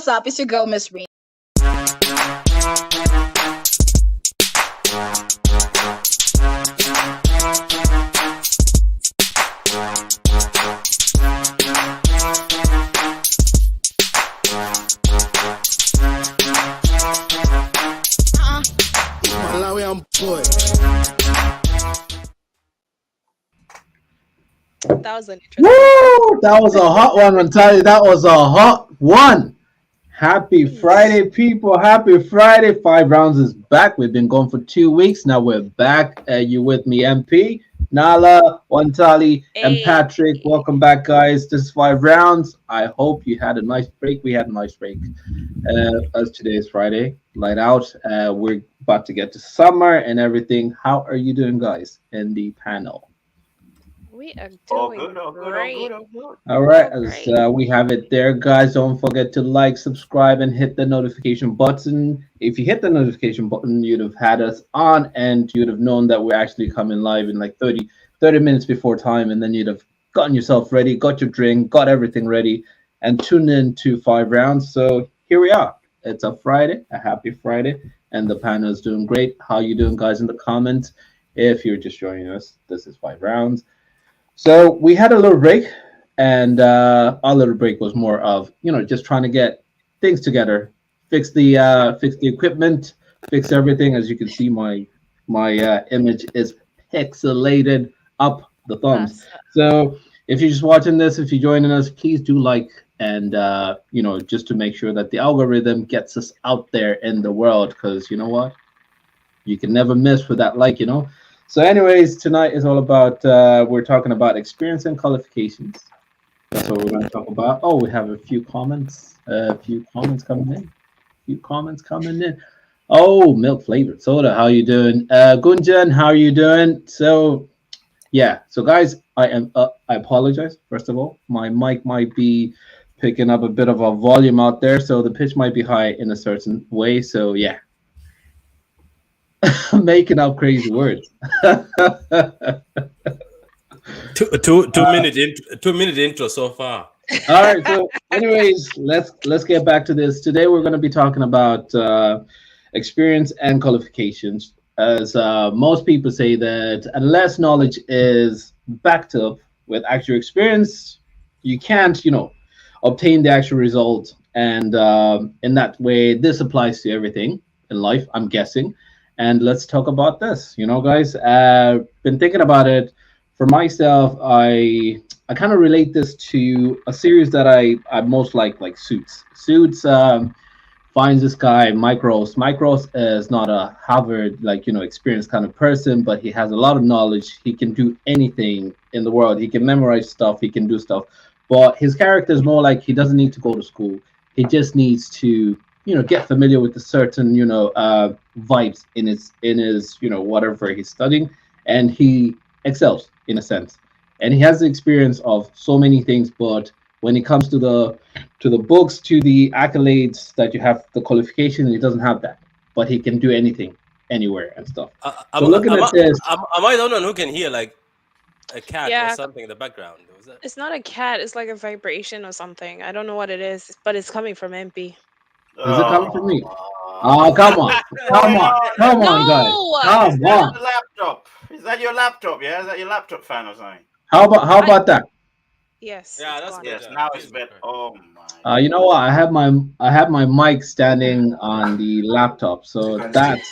what's up? It's your girl, Miss Reen. That was an interesting. Woo! That was a hot one. I'll tell you, that was a hot one. Happy Friday, people. Happy Friday. 5 rounds is back. We've been going for 2 weeks. Now we're back. You with me, MP, Nala, Wantali, and Patrick. Welcome back, guys. This is 5 rounds. I hope you had a nice break. We had a nice break. As today is Friday, light out. We're about to get to summer and everything. How are you doing, guys, in the panel? We are doing great. All right, as we have it there, guys, don't forget to like, subscribe, and hit the notification button. If you hit the notification button, you'd have had us on, and you'd have known that we're actually coming live in like 30 minutes before time, and then you'd have gotten yourself ready, got your drink, got everything ready, and tuned in to 5 rounds. So here we are. It's a Friday, a happy Friday, and the panel is doing great. How you doing, guys, in the comments? If you're just joining us, this is 5 rounds. So we had a little break, and our little break was more of, just trying to get things together, fix the equipment, fix everything. As you can see, my image is pixelated up the thumbs. So if you're just watching this, if you're joining us, please do like, and just to make sure that the algorithm gets us out there in the world, because you know what, you can never miss with that like. So anyways, tonight is all about, we're talking about experience and qualifications. That's what we're going to talk about. Oh, we have a few comments coming in. Oh, milk flavored soda. How you doing? Gunjan, how are you doing? So, yeah. So guys, I apologize. First of all, my mic might be picking up a bit of a volume out there. So the pitch might be high in a certain way. So yeah. Making up crazy words. 2 minute intro so far. All right. So, anyways, let's get back to this. Today we're going to be talking about experience and qualifications. As most people say that unless knowledge is backed up with actual experience, you can't, obtain the actual result. And in that way, this applies to everything in life, I'm guessing. And let's talk about this. Guys, been thinking about it. For myself, I kind of relate this to a series that I most like Suits. Suits finds this guy, Mike Ross. Mike Ross is not a Harvard, experienced kind of person, but he has a lot of knowledge. He can do anything in the world. He can memorize stuff. He can do stuff. But his character is more like he doesn't need to go to school. He just needs to get familiar with the certain, vibes in his, whatever he's studying, and he excels in a sense. And he has the experience of so many things, but when it comes to the books, to the accolades that you have, the qualification, he doesn't have that. But he can do anything, anywhere and stuff. So looking at this, am I the one who can hear like a cat or something in the background? It's not a cat. It's like a vibration or something. I don't know what it is, but it's coming from MP. Is it coming from me? Oh, come on, guys. Come on. Laptop. Is that your laptop? Yeah, is that your laptop fan or something? How about that? Yes. Yeah, that's good. Yes, now it's better. Oh my. You know what? I have my mic standing on the laptop, so that's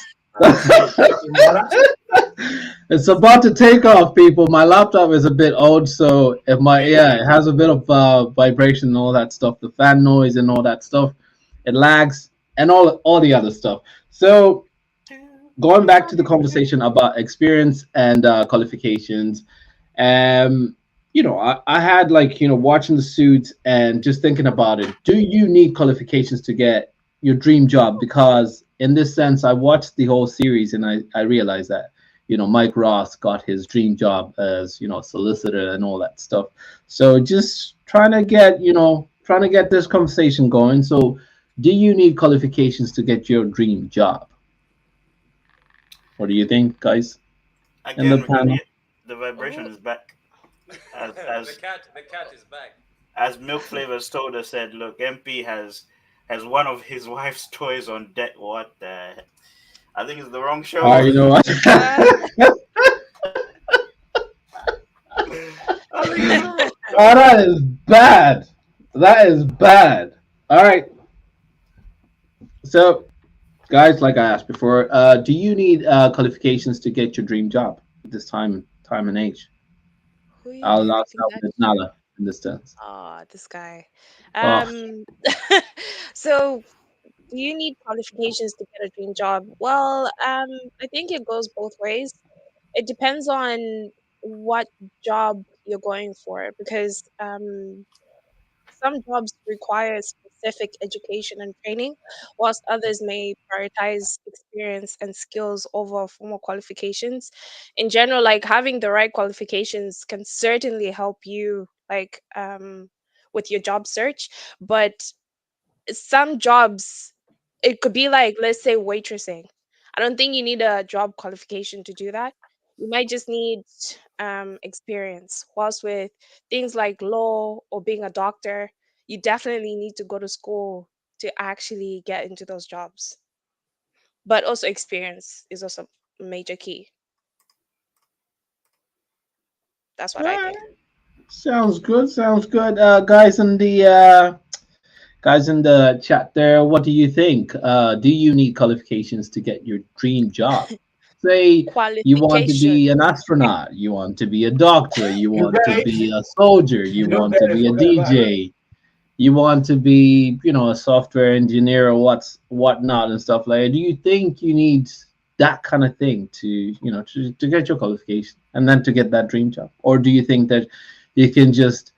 it's about to take off, people. My laptop is a bit old, so it has a bit of vibration and all that stuff, the fan noise and all that stuff. It lags and all the other stuff. So going back to the conversation about experience and qualifications, I had watching the Suits and just thinking about it. Do you need qualifications to get your dream job? Because in this sense, I watched the whole series and I realized that Mike Ross got his dream job as solicitor and all that stuff. So just trying to get this conversation going. So do you need qualifications to get your dream job? What do you think, guys? Again, in the panel, the vibration is back. As the cat is back. As Milk Flavor Soda said, look, MP has has one of his wife's toys on deck. What the? I think it's the wrong show. You know what? Uh, I think it's the wrong. Oh, that is bad. That is bad. All right. So, guys, like I asked before, do you need qualifications to get your dream job at this time and age? who you I'll need? not Repeat start that. with Nala in this sense. This guy. Oh, Um, so do you need qualifications to get a dream job? Well, I think it goes both ways. It depends on what job you're going for because some jobs require specific education and training, whilst others may prioritize experience and skills over formal qualifications. In general, like having the right qualifications can certainly help you, with your job search, but some jobs, it could be like, let's say, waitressing. I don't think you need a job qualification to do that. You might just need experience. Whilst with things like law or being a doctor, you definitely need to go to school to actually get into those jobs. But also experience is also a major key. That's all what I right. think. Sounds good. Sounds good. Guys in the chat there, what do you think? Do you need qualifications to get your dream job? Say you want to Qualification. be an astronaut, you want to be a doctor, you You want to better, be a soldier, you you want to better be a forget about it. DJ, you want to be, a software engineer or whatnot and stuff like that. Do you think you need that kind of thing to get your qualification and then to get that dream job? Or do you think that you can just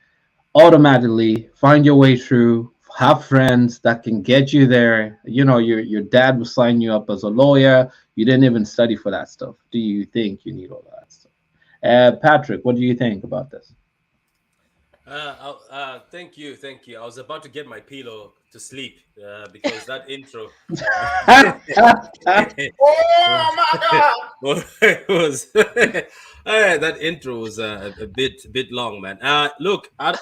automatically find your way through, have friends that can get you there? Your dad will sign you up as a lawyer. You didn't even study for that stuff. Do you think you need all that stuff? Patrick, what do you think about this? Thank you, thank you. I was about to get my pillow to sleep because that intro Oh my God! was that intro was a bit long, man. Look, I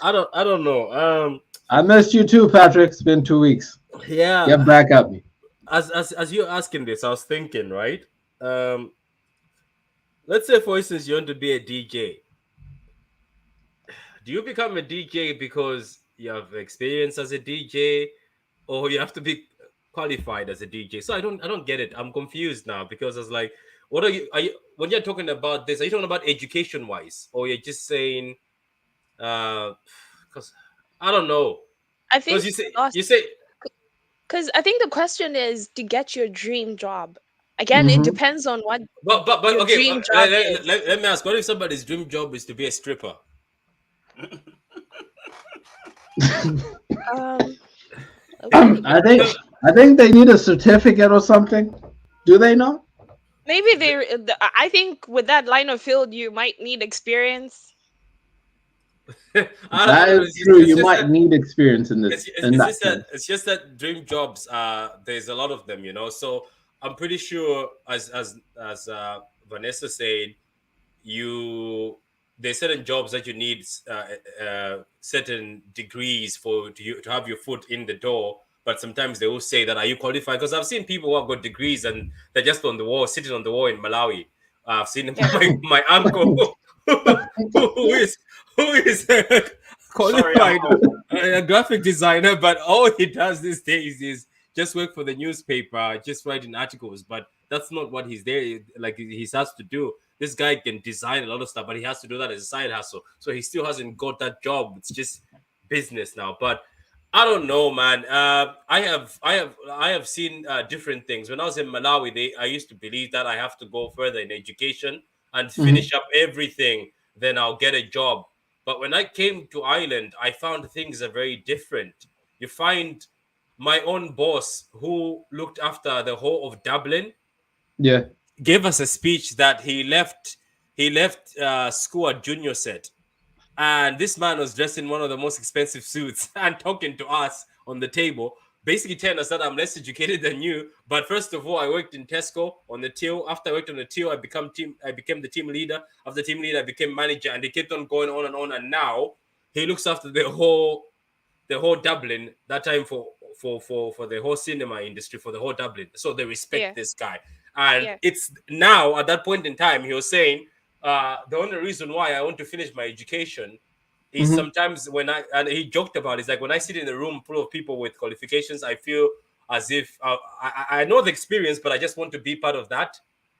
don't know. I missed you too, Patrick. It's been 2 weeks. Get Yeah, back at me. as you're asking this, I was thinking, right? Um, let's say, for instance, you want to be a DJ. Do you become a DJ because you have experience as a DJ, or you have to be qualified as a DJ? So I don't get it. I'm confused now because I was like, what are you when you're talking about this? Are you talking about education wise, or you're just saying because I don't know, I because think you say we lost you say because I think the question is to get your dream job. Again, it Hmm. depends on what but your okay, dream job let, is. let, let me ask, what if somebody's dream job is to be a stripper? Um, okay. I think I think they need a certificate or something. Do they not? Maybe I think with that line of field, you might need experience. I That don't know. is It's just, true. it's You just might that need experience in it's, this it's, in it's that just that sense. it's just that dream jobs, there's a lot of them, so I'm pretty sure, as Vanessa said, you there's certain jobs that you need certain degrees for to have your foot in the door. But sometimes they will say that, are you qualified? Because I've seen people who have got degrees and they're just on the wall, sitting on the wall in Malawi. I've seen Yeah. my uncle who is Sorry, qualified, Uncle. a graphic designer, but all he does these days is just work for the newspaper, just writing articles. But that's not what he's there, like he has to do. This guy can design a lot of stuff, but he has to do that as a side hustle. So he still hasn't got that job. It's just business now. But I don't know, man. I have seen different things. When I was in Malawi, I used to believe that I have to go further in education and Mhm. finish up everything, then I'll get a job. But when I came to Ireland, I found things are very different. You find my own boss, who looked after the whole of Dublin, Yeah. gave us a speech that he left school at junior set, and this man was dressed in one of the most expensive suits and talking to us on the table, basically telling us that I'm less educated than you. But first of all, I worked in Tesco on the till. After I worked on the till, I became the team leader. After team leader, I became manager, and they kept on going on and on. And now he looks after the whole Dublin that time for the whole cinema industry, for the whole Dublin. So they respect Yeah, this guy. And yeah, it's now at that point in time, he was saying, the only reason why I want to finish my education is Hmm. sometimes when and he joked about it, it's like when I sit in a room full of people with qualifications, I feel as if I know the experience, but I just want to be part of that.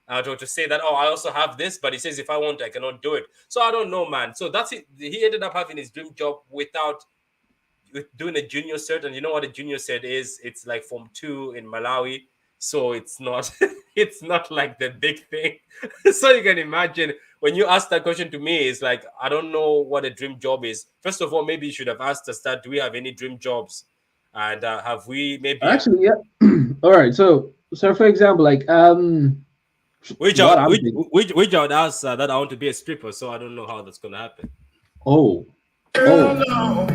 To say that, oh, I also have this, but he says if I want, I cannot do it. So I don't know, man. So that's it. He ended up having his dream job without with doing a junior cert, and you know what a junior cert is? It's like Form 2 in Malawi, so it's not it's not like the big thing. So you can imagine when you ask that question to me, it's like I don't know what a dream job is. First of all, maybe you should have asked us that. Do we have any dream jobs? And have we maybe Actually, yeah. All right. So for example, like what I'm thinking. which I would ask that I want to be a stripper, so I don't know how that's gonna happen. Oh, oh.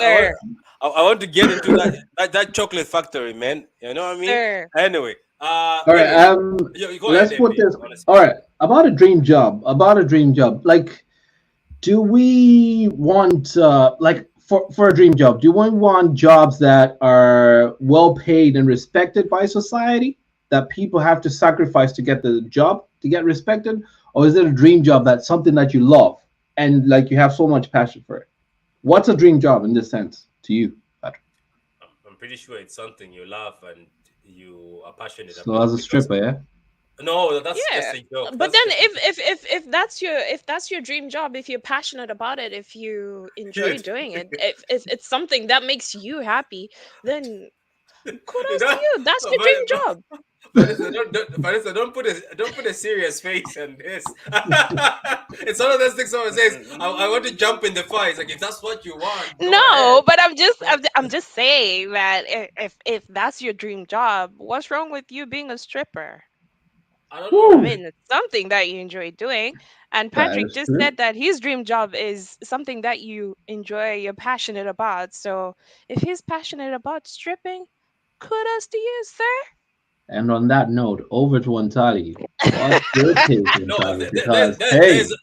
sir, I want to get into that chocolate factory, man. You know what I mean? sir. Anyway, All let right. me. You go ahead, Let's put MD. this. Honestly, All right. About a dream job. About a dream job. Like, do we want like for a dream job? Do we want jobs that are well paid and respected by society? That people have to sacrifice to get the job to get respected, or is it a dream job that's something that you love and like you have so much passion for it? What's a dream job in this sense to you, Patrick? I'm pretty sure it's something you love and you are passionate So as about a because stripper, yeah. no, that's just Yeah. a joke. But That's then just a joke. if that's your dream job, if you're passionate about it, if you enjoy Dude, doing it, if it's something that makes you happy, then you kudos to know, you. That's but, your dream but, job. Vanessa, Vanessa, don't put a serious face on this. It's one of those things someone says, I want to jump in the fire. It's like if that's what you want, go ahead. No, but But I'm just saying that if that's your dream job, what's wrong with you being a stripper? I don't I know. Woo! mean, it's something that you enjoy doing. And That Patrick is just true. said that his dream job is something that you enjoy, you're passionate about. So if he's passionate about stripping, kudos to you, sir. And on that note, over to Antali. What's your take, No, Antali? Because hey, there's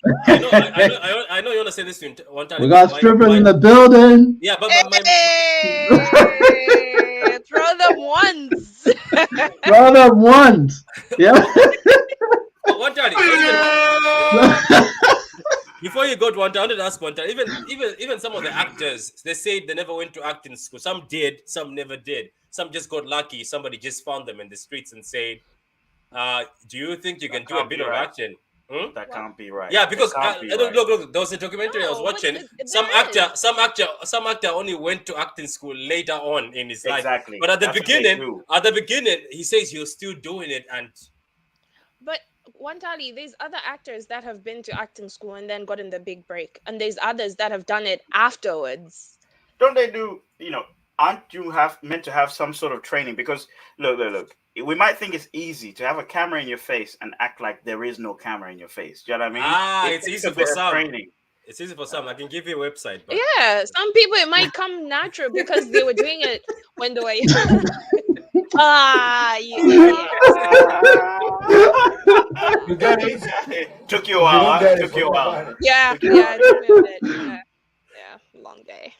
I know you want to say this to one we time, but got strippers in the building. yeah, but Hey, throw them once. Brother once. Yeah. but one time, even before you go to one time, I wanted to ask one time, even some of the actors, they say they never went to acting school. Some did, some never did. Some just got lucky. Somebody just found them in the streets and said, do you think you That can do a can't bit be of right. acting? Hmm? That What? can't be right. Yeah, That because can't be look, right. look, there was a documentary I was No, but watching. there is. Some actor only went to acting school later on in his life. Exactly. But That's what they do. at the beginning, he says he was still doing it, and But Wantali, there's other actors that have been to acting school and then gotten the big break, and there's others that have done it afterwards. Don't they do? Aren't you have meant to have some sort of training? Because look. We might think it's easy to have a camera in your face and act like there is no camera in your face. Do you know what I mean? It it's takes easy a for bit of some. training. It's easy for some. I can give you a website, but Yeah, some people it might come natural because they were doing it when they were you idiot. You got it. It took you a while. Huh? It took you a while. Yeah, Took you a yeah, while. it took me a bit. Yeah, long day.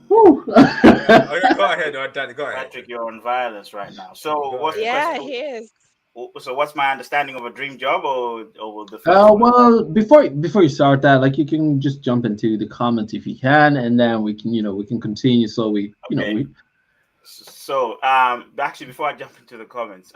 Woo. okay, go ahead, Danny, go ahead. Patrick, you're on violence right now. So Go what's the ahead. question? Yeah, he is. So what's my understanding of a dream job, or the first one? Well, before you start that, like you can just jump into the comments if you can, and then we can we can continue. So Okay. we So, actually, before I jump into the comments,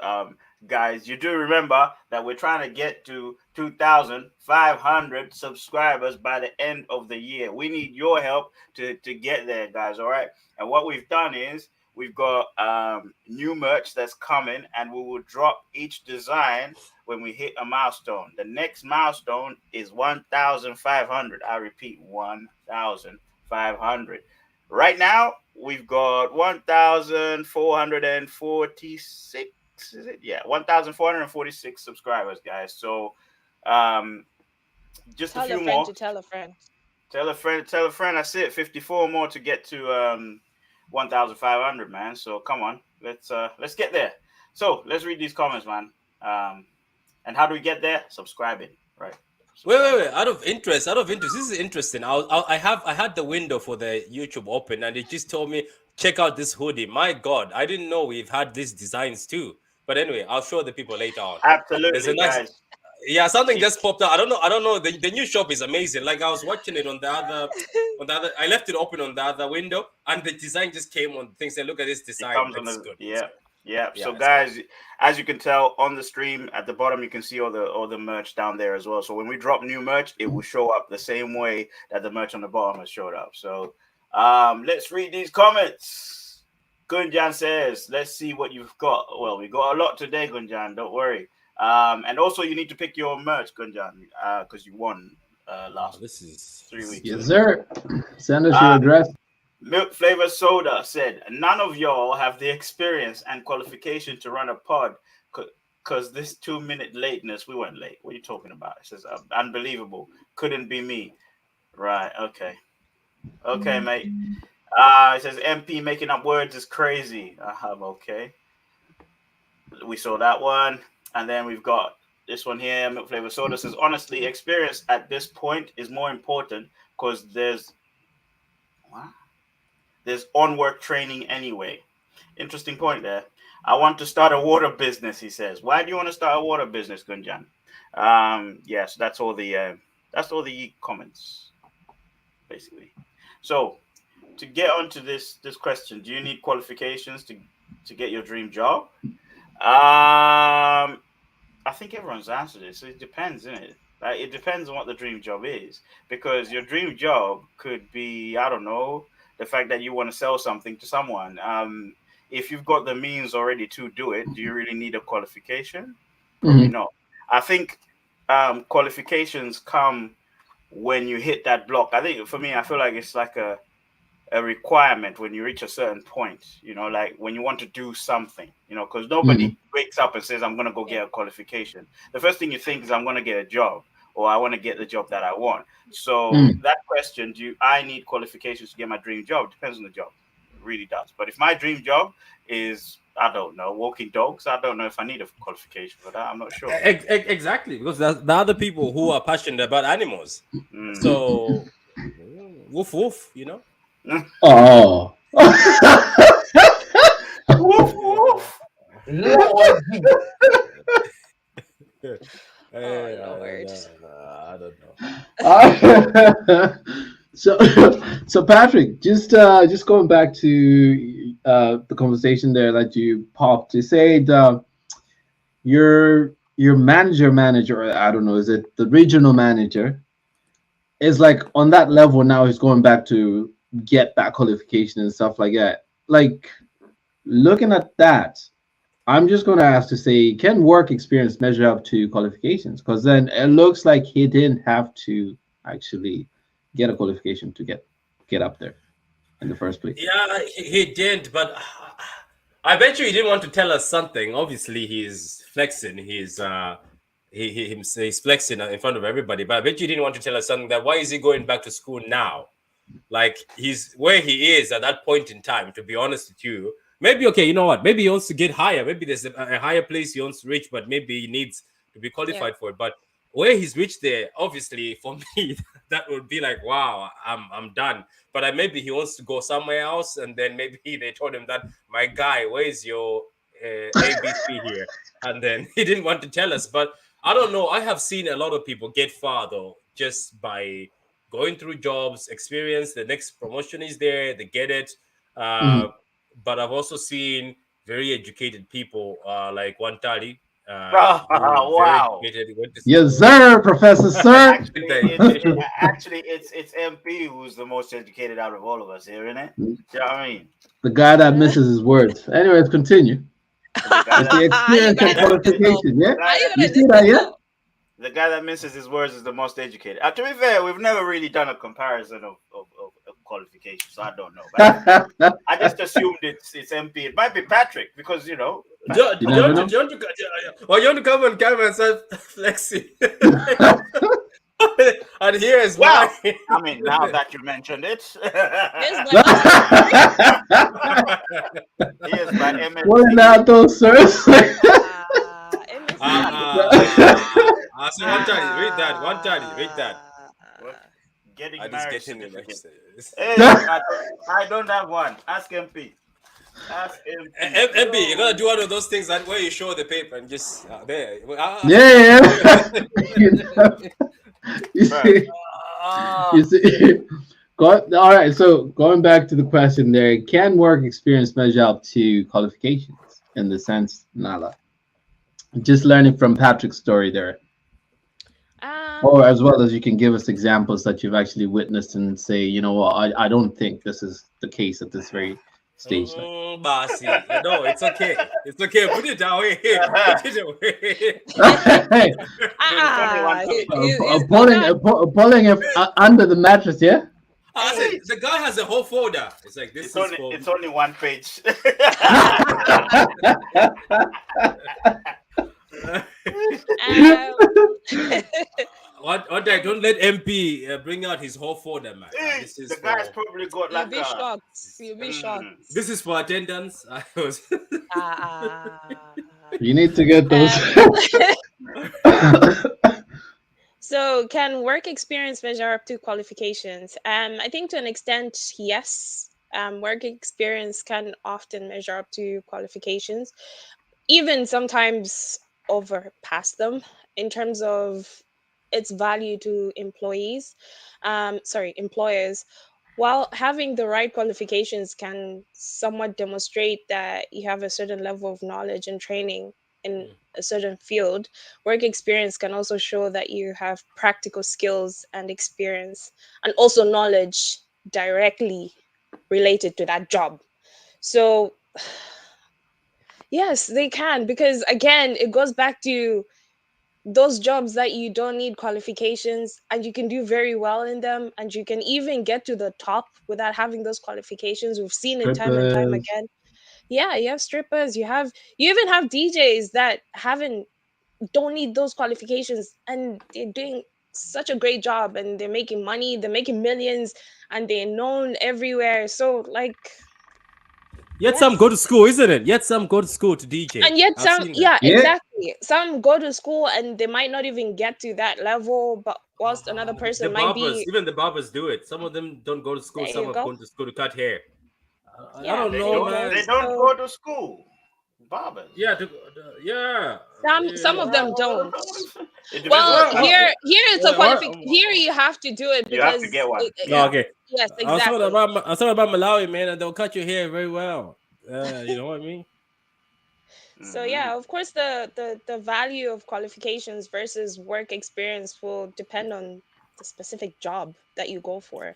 guys, you do remember that we're trying to get to 2,500 subscribers by the end of the year. We need your help to get there, guys. All right. And what we've done is we've got new merch that's coming, and we will drop each design when we hit a milestone. The next milestone is 1,500. I repeat, 1,500. Right now, we've got 1,446. Is it? Yeah, 1,446 subscribers, guys. So, um, just a Tell a few friend more. to tell a friend. Tell a friend. Tell a friend. That's it. 54 more to get to 1,500, man. So come on, let's get there. So let's read these comments, man. And how do we get there? Subscribing, right? Wait. Out of interest. This is interesting. I had the window for the YouTube open, and it just told me check out this hoodie. My God, I didn't know we've had these designs too. But anyway, I'll show the people later on. There's a Absolutely, nice, guys. yeah, something See, just popped out. I don't know. The new shop is amazing. Like I was watching it on the other. I left it open on the other window, and the design just came on. Things said, look at this it design. comes on Like, it's the good. It's yeah, good. yeah. Yeah, So, it's good. guys, as you can tell on the stream at the bottom, you can see all the merch down there as well. So when we drop new merch, it will show up the same way that the merch on the bottom has showed up. So, let's read these comments. Gunjan says, "Let's see what you've got." Well, we got a lot today, Gunjan. Don't worry. And also, you need to pick your merch, Gunjan, because you won Wow, last this is 3 weeks. Yes, good. sir. Send us your Uh, address. Milk Flavor Soda said, "None of y'all have the experience and qualification to run a pod because this 2 minute lateness, we weren't late. What are you talking about?" It says, "Unbelievable. Couldn't be me." Right. Okay. Okay, mate. It says, "MP making up words is crazy." Okay. We saw that one. And then we've got this one here. Milk Flavor Soda says, "Honestly, experience at this point is more important because what? There's on work training anyway." Interesting point there. "I want to start a water business," he says. Why do you want to start a water business, Gunjan? Yes, that's all the comments, basically. So to get onto this question, do you need qualifications to get your dream job? I think everyone's answered it. So it depends, isn't it? Like, it depends on what the dream job is, because your dream job could be, I don't know, the fact that you want to sell something to someone. If you've got the means already to do it, do you really need a qualification? Probably Mhm. not. I think qualifications come when you hit that block. I think for me, I feel like it's like a requirement when you reach a certain point, like when you want to do something, because nobody Mhm. wakes up and says, "I'm going to go Yeah. get a qualification." The first thing you think is, "I'm going to get a job," or "I want to get the job that I want." So Mhm. that question, do I need qualifications to get my dream job, depends on the job. It really does. But if my dream job is, I don't know, walking dogs, I don't know if I need a qualification for that. I'm not sure. Exactly, because the other people who are passionate about animals. Mm. So, woof woof, you know. Oh. Woof, woof. Lord. Oh I Lord. don't know. So, so Patrick, just going back to the conversation there that you popped. You said your manager, or I don't know, is it the regional manager? Is like on that level now. He's going back to get that qualification and stuff like that. Like looking at that, I'm just going to ask to say, can work experience measure up to qualifications? Because then it looks like he didn't have to actually get a qualification to get up there in the first place. Yeah, he did, but I bet you he didn't want to tell us something. Obviously, he's flexing. He's flexing in front of everybody. But I bet you didn't want to tell us something. That why is he going back to school now? Like he's where he is at that point in time. To be honest with you, maybe okay. You know what? Maybe he wants to get higher. Maybe there's a higher place he wants to reach, but maybe he needs to be Yeah. qualified for it. But where he's reached there, obviously for me, that would be like, wow, I'm done. But maybe he wants to go somewhere else, and then maybe they told him that, my guy, where is your ABC here? And then he didn't want to tell us. But I don't know. I have seen a lot of people get far though just by going through jobs, experience. The next promotion is there, they get it. Uh, Mhm. but I've also seen very educated people like Wantali, who very Wow. educated, went to Yes, school. sir, Professor, sir. Actually, it's MP who's the most educated out of all of us here, isn't it? Do you know what I mean? The guy that misses his words. Anyways, continue. The guy It's the that You experience and guys are difficult. qualification. Yeah, the How guy you that, you gonna see do that? this Yeah. though? the guy that misses his words is the most educated. To be fair, we've never really done a comparison of qualifications, so I don't know. But I just assumed it's MP. It might be Patrick because Don't, You Patrick. never don't, know. don't, well, you want to come on camera and start flexing. And here is Well, mine. I mean, now that you mentioned it, Here's my muscle. here's my What is MSc. that, those sirs? MSc. Ah, So one time, read that. One time, read that. What? I Getting just marriage get him in my certificate. Hey, I don't have one. Ask MP. Ask MP. MB, you're gonna Yo. do one of those things that where you show the paper and just there. Yeah. You know, you Bro. see, Ah. you see. All right. So going back to the question, there can work experience measure up to qualifications in the sense, Nala. Just learning from Patrick's story there, or Um, as well as you can give us examples that you've actually witnessed and say, you know what, I don't think this is the case at this very stage. Like, Bossy. No, it's okay. It's okay. Put it away. Put it away. It's only one page. pulling it under the mattress, yeah. I hey, said the guy has a whole folder. It's like this is for. It's only one page. um, One day, don't let MP bring out his whole folder, man. This is The for. guy's probably got you'll like be a. shocked. You'll be shocked. This is for attendance. I was. Ah. You need to get those. So, can work experience measure up to qualifications? I think to an extent, yes. Work experience can often measure up to qualifications, even sometimes overpass them in terms of its value to employers. While having the right qualifications can somewhat demonstrate that you have a certain level of knowledge and training in a certain field, work experience can also show that you have practical skills and experience and also knowledge directly related to that job. So, yes, they can, because again, it goes back to those jobs that you don't need qualifications and you can do very well in them and you can even get to the top without having those qualifications. We've seen it time and time Strippers. again. Yeah, you have strippers, you even have DJs that haven't don't need those qualifications and they're doing such a great job and they're making money, they're making millions, and they're known everywhere. So like, Yet some go yes. to school, isn't it? Yet some go to school to DJ. And yet I've some, seen that. yeah, Yeah. exactly, some go to school and they might not even get to that level, but whilst another The person might barbers, be. even the barbers do it. Some of them don't go to school. There Some you have go. gone to school to cut hair. I Yeah, don't They there know, you don't. go. man. They don't So go to school. Barbers. Yeah, yeah. some of them don't. It depends on Well, the country. here it's a here you have to do it You have to because get one. No, Yeah. okay. yes, I exactly. was talking about Malawi, man, and they'll cut your hair very well. You know what I mean? So Hmm. yeah, of course the value of qualifications versus work experience will depend on the specific job that you go for.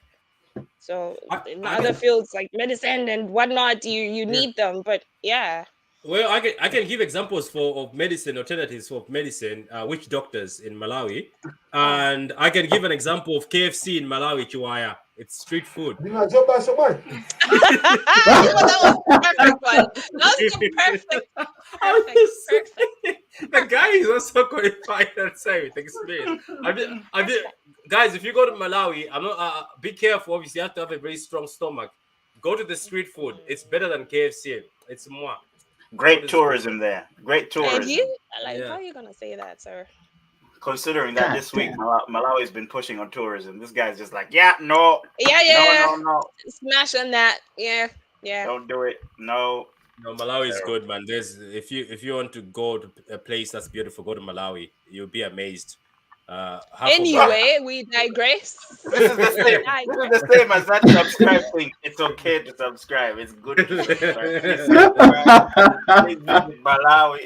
So in I other can, fields like medicine and whatnot, you yeah. need them. But yeah. Well, I can give examples of medicine alternatives for medicine, witch doctors in Malawi, Oh. and I can give an example of KFC in Malawi, Chiwaya. It's street food. Well, that was the perfect one. That was the I'm just perfect. saying, the guy is also qualified and say with experience. Guys, if you go to Malawi, I'm not. Be careful. Obviously, you have to have a very strong stomach. Go to the street food. It's better than KFC. It's more. Great tourism there. Great And tourism. you like, how Yeah. are you gonna say that, sir? Considering that God this week damn. Malawi's been pushing on tourism, this guy's just like, yeah, no, Yeah, no, yeah, no, no, smash on that. Yeah, yeah. don't do it. No. No, Malawi is Terrible. good, man. There's if you want to go to a place that's beautiful, go to Malawi. You'll be amazed. Half of my Anyway, we digress. This is the We same. digress. This is the same as that subscribe thing. It's okay to subscribe. It's good to subscribe. Please subscribe. Please visit Malawi.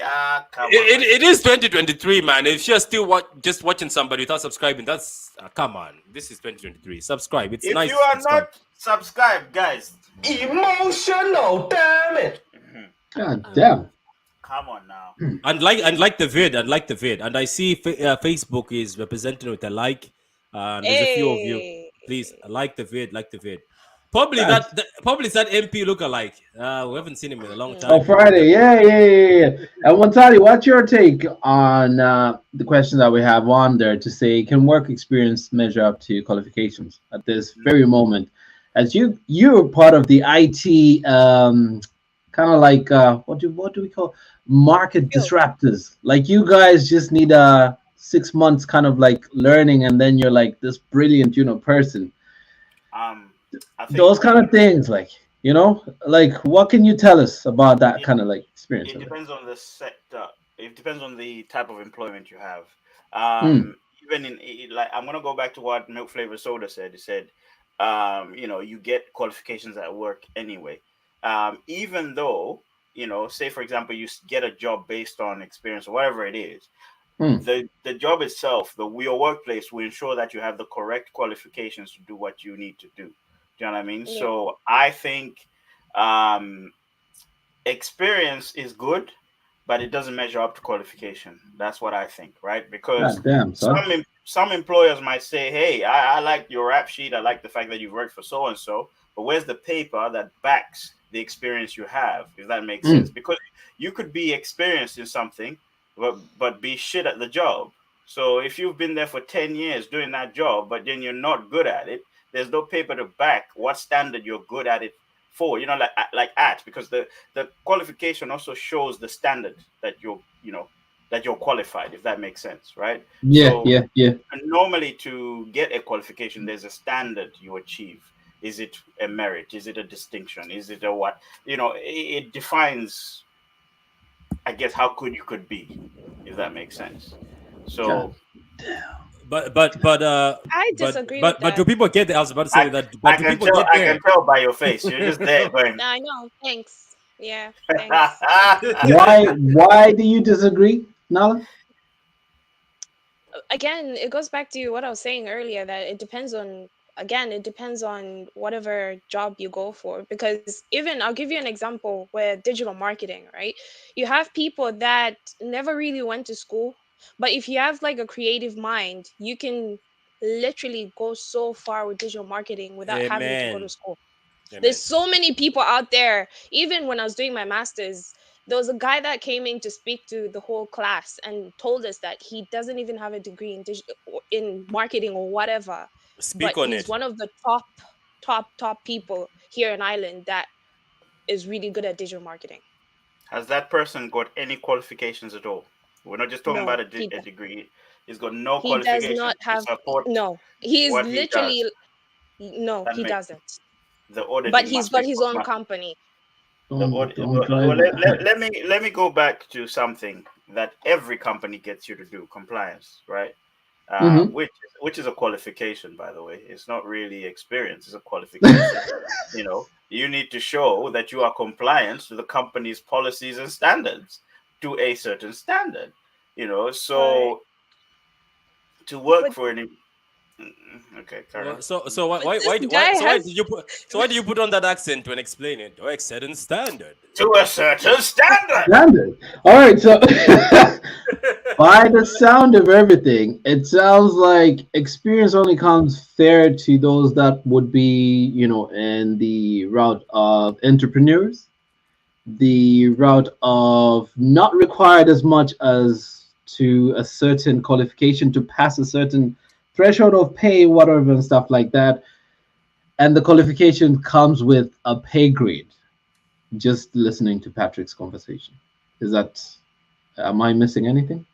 Come on. it is 2023, man. If you're still just watching somebody without subscribing, that's come on. This is 2023. Subscribe. It's If nice. you to are subscribe. not subscribed, guys, Emotional, damn it. God damn. come on now. and like the vid, and I see Facebook is represented with a like. There's a few of you. Hey. Please like the vid. Probably probably is that MP lookalike. We haven't seen him in a long time. Oh, Friday. Yeah. And Wantali, what's your take on the question that we have on there to say, can work experience measure up to qualifications at this very moment? As you're part of the IT kind of like what do we call market Field. disruptors? Like you guys just need 6 months kind of like learning, and then you're like this brilliant, person. I think Those kind of things, like, like what can you tell us about that kind of like experience? it depends on the sector. It depends on the type of employment you have. Mm, Even like, I'm gonna go back to what Milk Flavor Soda said. He said, you get qualifications at work anyway. Even though, say for example, you get a job based on experience or whatever it is, mm, the job itself, your workplace will ensure that you have the correct qualifications to do what you need to do. Do you know what I mean? Yeah. So I think um, experience is good, but it doesn't measure up to qualification. That's what I think, right? Because God damn, son. some employers might say, "Hey, I like your rap sheet. I like the fact that you've worked for so and so, but where's the paper that backs the experience you have?" If that makes sense, because you could be experienced in something, but be shit at the job. So if you've been there for 10 years doing that job, but then you're not good at it, there's no paper to back what standard you're good at it for. Because the qualification also shows the standard that you're qualified, if that makes sense, right? Yeah, So yeah, yeah. normally to get a qualification, there's a standard you achieve. Is it a merit? Is it a distinction? Is it a what? It defines, I guess, how good you could be, if that makes sense. So But I disagree with but do that. people get there? I was about to say that. But do people get I there? can tell by your face. You're just there going. I know. Thanks. Yeah. Thanks. Why do you disagree, Nala? Again, it goes back to what I was saying earlier, that it depends on, whatever job you go for. Because even, I'll give you an example where digital marketing, right? You have people that never really went to school, but if you have like a creative mind, you can literally go so far with digital marketing without having to go to Amen. school. Amen. There's so many people out there. Even when I was doing my master's, there was a guy that came in to speak to the whole class and told us that he doesn't even have a degree in in marketing or whatever, but Speak on he's it. one of the top people here in Ireland that is really good at digital marketing. Has that person got any qualifications at all? We're not just talking about No, a degree. He's got no he does qualifications not to have. support No, he's what he literally, does. no, That he makes doesn't. the But auditing he's must got be his own company. the Don't audit. don't drive Let me go back to something that every company gets you to do: compliance, right? Mm-hmm. Which is a qualification, by the way. It's not really experience; it's a qualification. You need to show that you are compliant to the company's policies and standards to a certain standard. Right. So to work But for okay, carry on. So why this why guy so why has. did you put on that accent when explaining it? To a certain standard. To a certain standard. Standard. All right, so by the sound of everything, it sounds like experience only comes fair to those that would be, in the route of entrepreneurs, the route of not required as much as to a certain qualification to pass a certain threshold of pay, whatever, and stuff like that. And the qualification comes with a pay grade. Just listening to Patrick's conversation. Am I missing anything?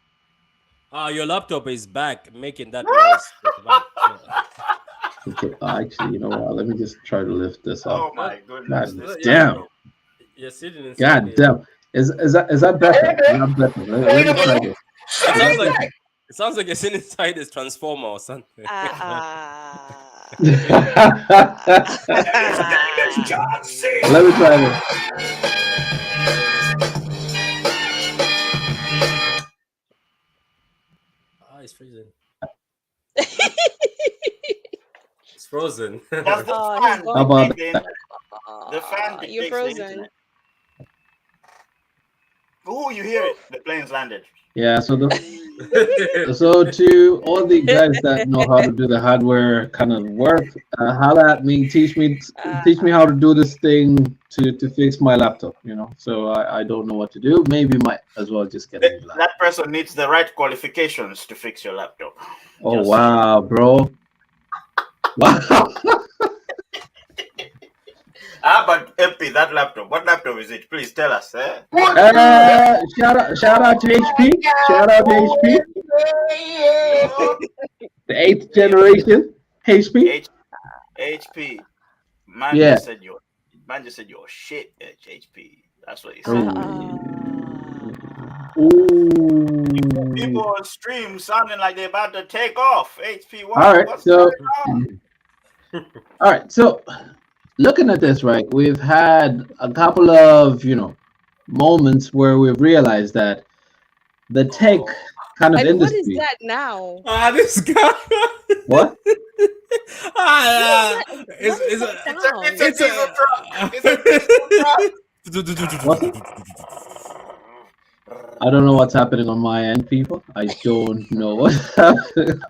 Your laptop is back making that noise. Okay, actually, you know what? Let me just try to lift this up. Oh my goodness, God this damn. You're sitting inside God it. damn. Is that better? Is that better? Let me try this. It sounds like you're sitting inside this transformer or something. Let me try this. It's freezing. It's frozen. Does the Oh, fan he's going. How about dictate the fan You're dictates the frozen. internet? Oh, you hear it? The plane's landed. Yeah, so to all the guys that know how to do the hardware kind of work, holla at me, teach me how to do this thing to fix my laptop. So I don't know what to do. Maybe might as well just get a new laptop. That person needs the right qualifications to fix your laptop. Oh wow, bro! Wow. But MP, that laptop. What laptop is it? Please tell us. Shout out to HP. Shout out to HP. The eighth generation HP. HP. Man Yeah. just said your shit HP. That's what he said. People on stream sounding like they're about to take off. HP. All right, What's so going on? all right, so looking at this, right, we've had a couple of moments where we've realized that the tech kind of And what industry. is that now? This guy. What? It's a diesel truck. What's it? I don't know what's happening on my end, people. I don't know what's happening.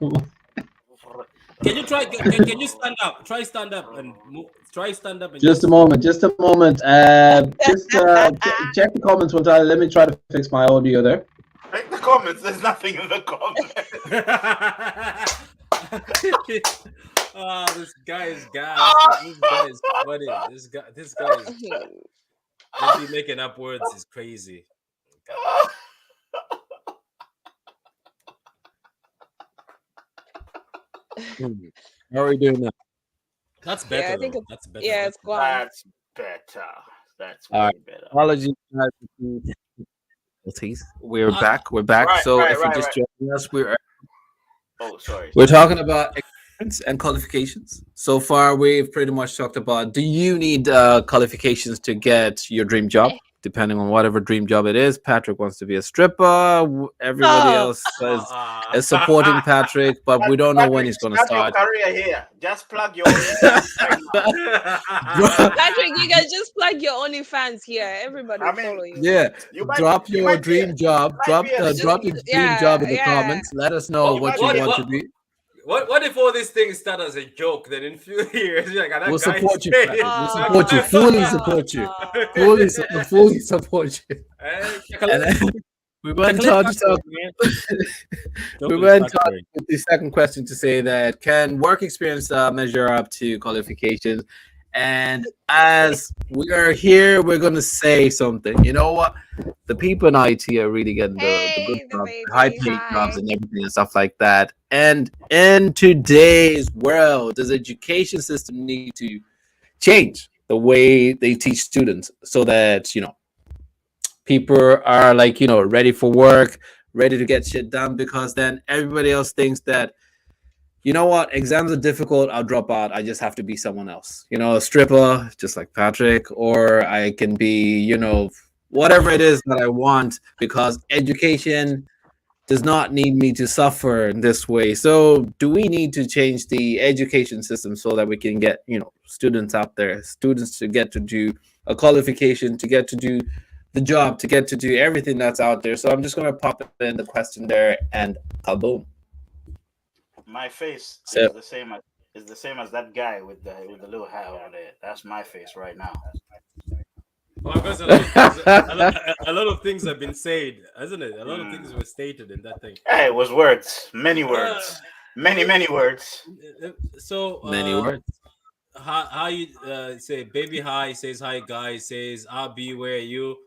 Can you try? Can you stand up? Try stand up and move. Try stand up and Just a moment. Just check the comments one time. Let me try to fix my audio there. Check the comments. There's nothing in the comments. This guy is gas. This guy is funny. This guy is. He making up words is crazy. How are we doing now? That's better. Yeah, I think that's better. Yeah, it's gone. That's better. That's All way right. better. Apologies, guys. We're back. We're back. Right, so right, if you're right, just joining us, Oh, sorry. we're talking about experience and qualifications. So far, we've pretty much talked about: do you need qualifications to get your dream job? Depending on whatever dream job it is. Patrick wants to be a stripper. Everybody else is supporting Patrick, but we don't know when he's going to start. Your career here. Just plug your. Patrick, you guys just plug your OnlyFans here. Everybody follow you. Yeah, drop your might dream job. Drop your dream job in the comments. Let us know what you want to be. What if all these things start as a joke? Then in few years, like, we'll support you. We'll support you. Fully support you. Fully support you. And then we went on to talk. We went on with the second question to say that can work experience measure up to qualifications? And as we are here, we're going to say something. You know what? The people in IT are really getting the good jobs, high-paid jobs and everything and stuff like that. And in today's world, does education system need to change the way they teach students so that, people are ready for work, ready to get shit done? Because then everybody else thinks that, you know what, exams are difficult, I'll drop out, I just have to be someone else, a stripper just like Patrick, or I can be whatever it is that I want, because education does not need me to suffer in this way. So do we need to change the education system so that we can get students out there, students to get to do a qualification, to get to do the job, to get to do everything that's out there? So I'm just going to pop in the question there and kaboom. My face is the same as that guy with the little hair on there. That's my face right now. Well, because a lot of things have been said, hasn't it? A lot of things were stated in that thing. Hey, it was words, many words, many words. So many words. How you say baby hi? Says hi guys. Says RB, where are you?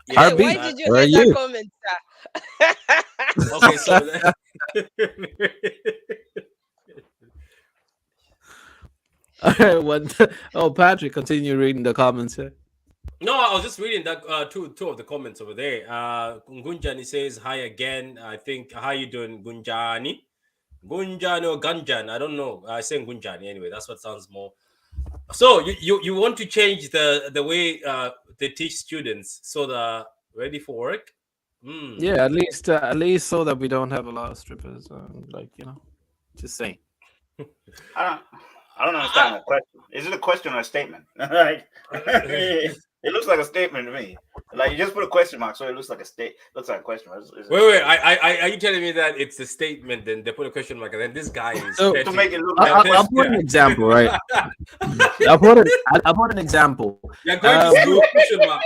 Yeah, why did you hit that comment, sir? Okay, so all right, Patrick, continue reading the comments here. No, I was just reading that two of the comments over there. Gunjani says hi again. I think how you doing, Gunjani? Gunjani or Ganjan? I don't know. I say Gunjani anyway. That's what sounds more. So you want to change the way they teach students so they're ready for work? Yeah, at least so that we don't have a lot of strippers. Just saying. I don't understand the question. Is it a question or a statement? It looks like a statement to me. Like you just put a question mark, so it looks like a looks like a question. Wait. Are you telling me that it's a statement? Then they put a question mark, and then this guy is so, to make it look. I'll put an example, right? I'll put an example. You're going to school? Question mark.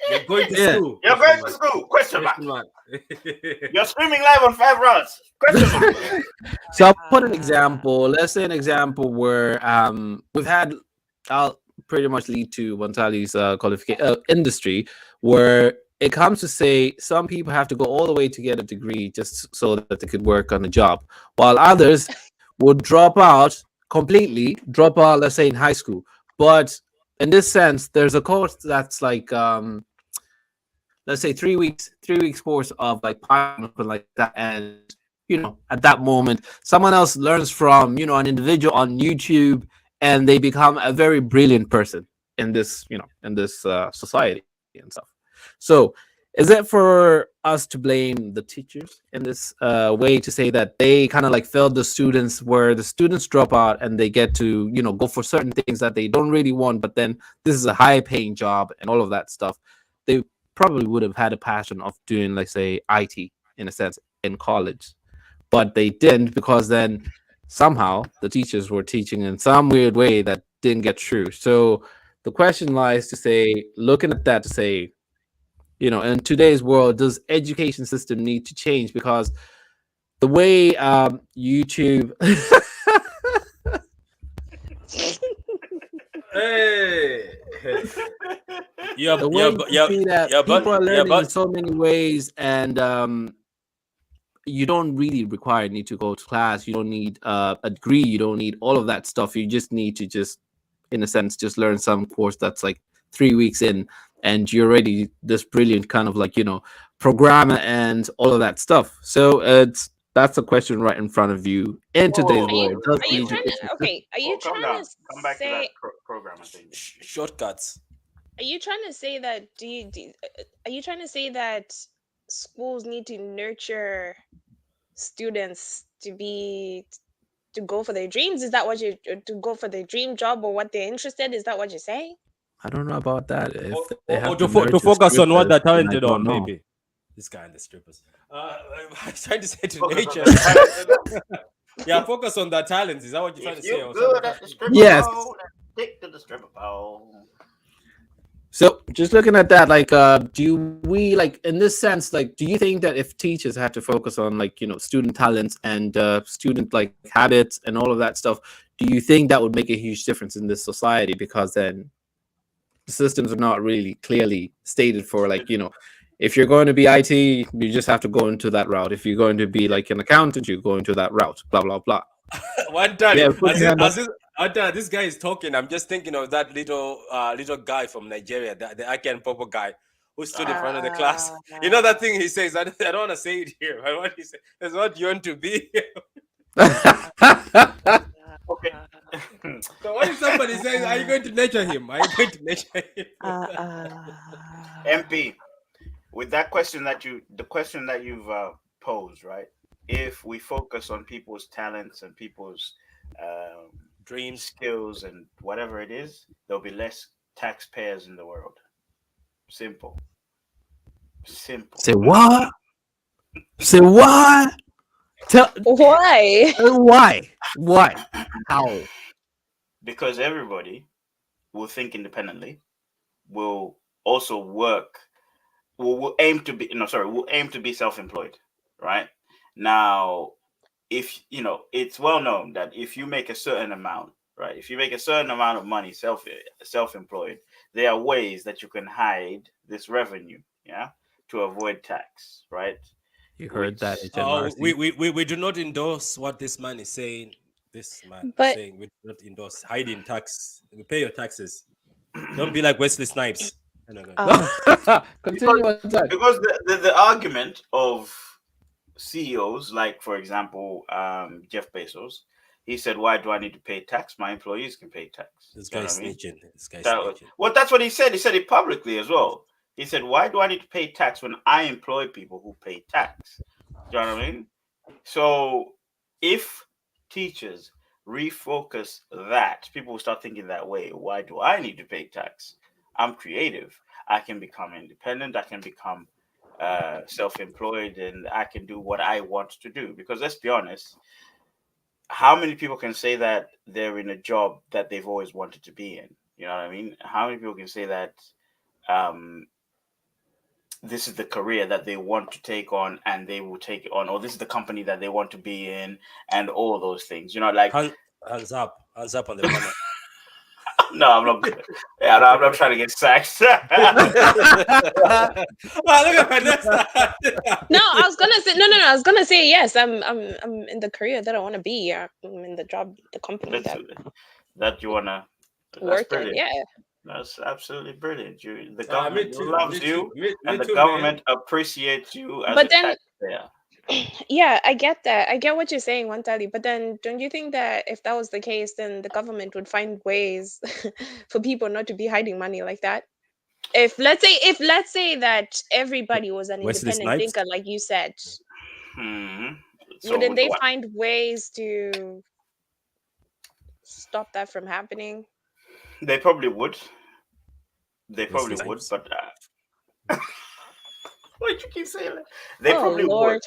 You're going to school. You're going to school? Question mark. You're streaming live on 5 rounds. Question mark. So I'll put an example. Let's say an example where we've had. I'll pretty much lead to Wantali's qualification industry, where it comes to say some people have to go all the way to get a degree just so that they could work on a job, while others would drop out completely, drop out, let's say in high school. But in this sense, there's a course that's like let's say 3 weeks course of like Python or something like that, and at that moment someone else learns from an individual on YouTube, and they become a very brilliant person in this society and stuff. So is it for us to blame the teachers in this way, to say that they kind of like failed the students, where the students drop out and they get to go for certain things that they don't really want, but then this is a high paying job and all of that stuff? They probably would have had a passion of doing, like, say, IT in a sense in college, but they didn't, because then somehow the teachers were teaching in some weird way that didn't get through. So the question lies to say, looking at that, to say, in today's world, does education system need to change? Because the way YouTube Hey, the way you see that people are learning in so many ways, and you don't really need to go to class. You don't need a degree. You don't need all of that stuff. You just need to in a sense, just learn some course that's like 3 weeks in, and you're already this brilliant kind of like programmer and all of that stuff. So that's a question right in front of you in today's world. Are you trying to come back say, to that program? I think shortcuts. Are you trying to say that are you trying to say that schools need to nurture students to go for their dreams? Is that what you to go for their dream job or what they're interested? Is that what you're saying? I don't know about that. If they Or have to focus on what they're talented on, know. maybe. This guy and the strippers. I was trying to say to Focus on nature. the Yeah, focus on their talents. Is that what you're trying if to say? you're good at the stripper Yes. pole, then stick to the stripper pole. So just looking at that, like, do we, like, in this sense, like, do you think that if teachers had to focus on, like, student talents and student like habits and all of that stuff, do you think that would make a huge difference in this society? Because then the systems are not really clearly stated for, like, if you're going to be IT, you just have to go into that route. If you're going to be like an accountant, you go into that route, blah, blah, blah. One time, Yeah, this guy is talking, I'm just thinking of that little guy from Nigeria, the Akan Popo guy who stood in front of the class. You know that thing he says? I don't want to say it here. I want to say, that's what you want to be. Okay. So what if somebody says, are you going to nurture him? Are you going to nurture him? MP, with that question the question that you've posed, right? If we focus on people's talents and people's Dreams, skills, and whatever it is, there'll be less taxpayers in the world. Simple. Say what? Say what? Why? Why? How? Because everybody will think independently, will also work, will aim to be self-employed, right? Now, if it's well known that if you make a certain amount, right, if you make a certain amount of money self-employed, there are ways that you can hide this revenue, yeah, to avoid tax, right? You heard that? we do not endorse what this man is saying. This man is saying we do not endorse hiding tax. We pay your taxes. Don't be like Wesley Snipes. Continue on that. Because the argument of CEOs, like for example, Jeff Bezos, he said, "Why do I need to pay tax? My employees can pay tax." This guy's snitching. Well, that's what he said. He said it publicly as well. He said, "Why do I need to pay tax when I employ people who pay tax?" Do you know what I mean? So if teachers refocus that, people will start thinking that way. Why do I need to pay tax? I'm creative. I can become independent. I can become self-employed, and I can do what I want to do. Because let's be honest, how many people can say that they're in a job that they've always wanted to be in? You know what I mean? How many people can say that this is the career that they want to take on and they will take it on, or this is the company that they want to be in, and all those things, like hands up on the banner. No, I'm not. Yeah, no, I'm not trying to get sacked. Look at Vanessa. No, I was gonna say no. I was gonna say yes. I'm in the career that I want to be. I'm in the job, the company that you wanna. That's work in. brilliant. Yeah. That's absolutely brilliant. The Me government too. loves Me too. you, Me and the too, man. government appreciates you as But a then, taxpayer. yeah, I get that. I get what you're saying, Wantali. But then, don't you think that if that was the case, then the government would find ways for people not to be hiding money like that? If let's say that everybody was an Wesley independent Snipes. thinker, like you said, So wouldn't they what? find ways to stop that from happening? They probably would. They probably Wesley would, Snipes. but what you keep saying? That? They Oh probably would. Lord.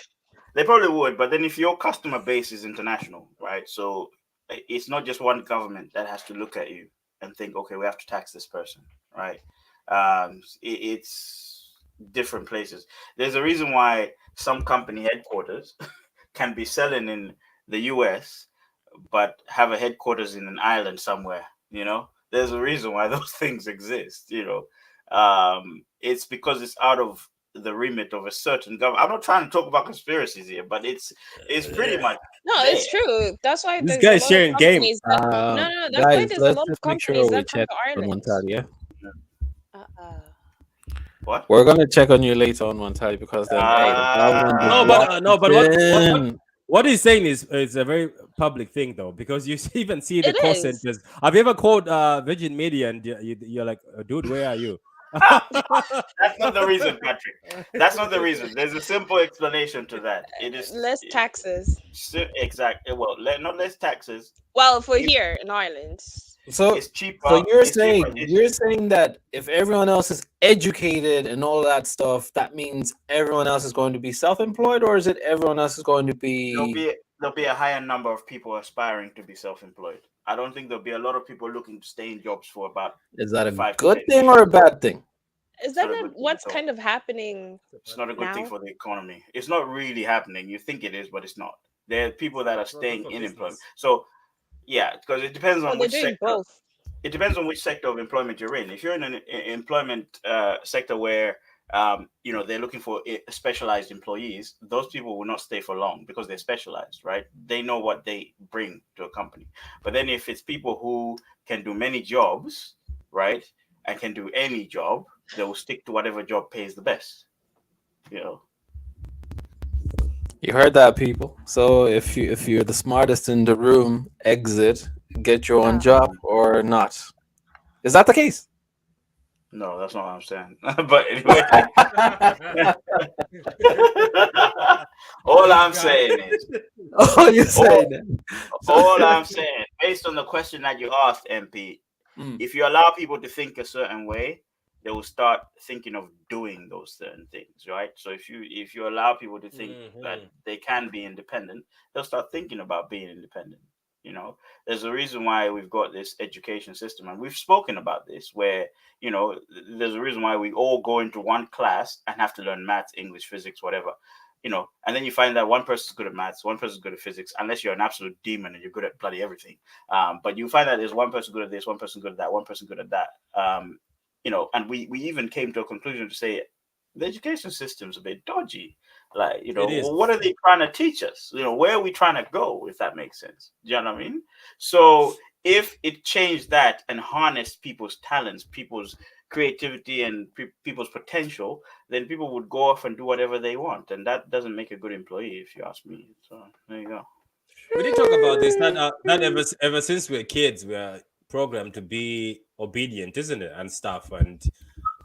They probably would, but then if your customer base is international, right? So it's not just one government that has to look at you and think, okay, we have to tax this person, right? It's different places. There's a reason why some company headquarters can be selling in the US, but have a headquarters in an island somewhere. There's a reason why those things exist. It's because it's out of the remit of a certain government. I'm not trying to talk about conspiracies here, but it's pretty much No, there. it's true. That's why This there's a guy is lot of sharing game. companies that no. That's why Guys, there's a let's lot of just make companies sure we that come check to on Ireland. one tally, yeah? What? We're gonna check on you later on one tally because then hey, the government is But watching. what he's saying is a very public thing though, because you even see the It call is. centers. Have you ever called Virgin Media and you're like, dude, where are you? That's not the reason, Patrick. That's not the reason. There's a simple explanation to that. It is Less taxes. exactly. Well, not less taxes. Well, for here in Ireland. So It's cheaper. So you're It's cheaper. saying that if everyone else is educated and all that stuff, that means everyone else is going to be self-employed, or is it everyone else is going to be? There'll be a higher number of people aspiring to be self-employed. I don't think there'll be a lot of people looking to stay in jobs for about. Is that a 5 to good 10 thing years. or a bad thing? Is that not a not good thing what's at all. kind of happening? It's not a good thing now? for the economy. It's not really happening. You think it is, but it's not. There are people that are staying in employment. So, yeah, because it depends Oh, on they're which doing sector. both. It depends on which sector of employment you're in. If you're in an employment sector where they're looking for specialized employees, those people will not stay for long because they're specialized, right? They know what they bring to a company. But then if it's people who can do many jobs, right, and can do any job, they will stick to whatever job pays the best. You heard that, people. So if you're the smartest in the room, exit, get your own job or not. Is that the case? No, that's not what I'm saying. But anyway, all I'm saying is, Oh, you're saying that. all I'm saying, based on the question that you asked, MP, Mm. if you allow people to think a certain way, they will start thinking of doing those certain things, right? So if you allow people to think that they can be independent, they'll start thinking about being independent. There's a reason why we've got this education system, and we've spoken about this, where there's a reason why we all go into one class and have to learn maths, English, physics, whatever. And then you find that one person's good at maths, one person's good at physics, unless you're an absolute demon and you're good at bloody everything. But you find that there's one person good at this, one person good at that, one person good at that. And we even came to a conclusion to say the education system's a bit dodgy. Like, what are they trying to teach us? Where are we trying to go, if that makes sense? Do you know what I mean? So if it changed that and harnessed people's talents, people's creativity, and people's potential, then people would go off and do whatever they want. And that doesn't make a good employee, if you ask me. So there you go. We did talk about this. That ever since we're kids, we are programmed to be obedient, isn't it, and stuff. And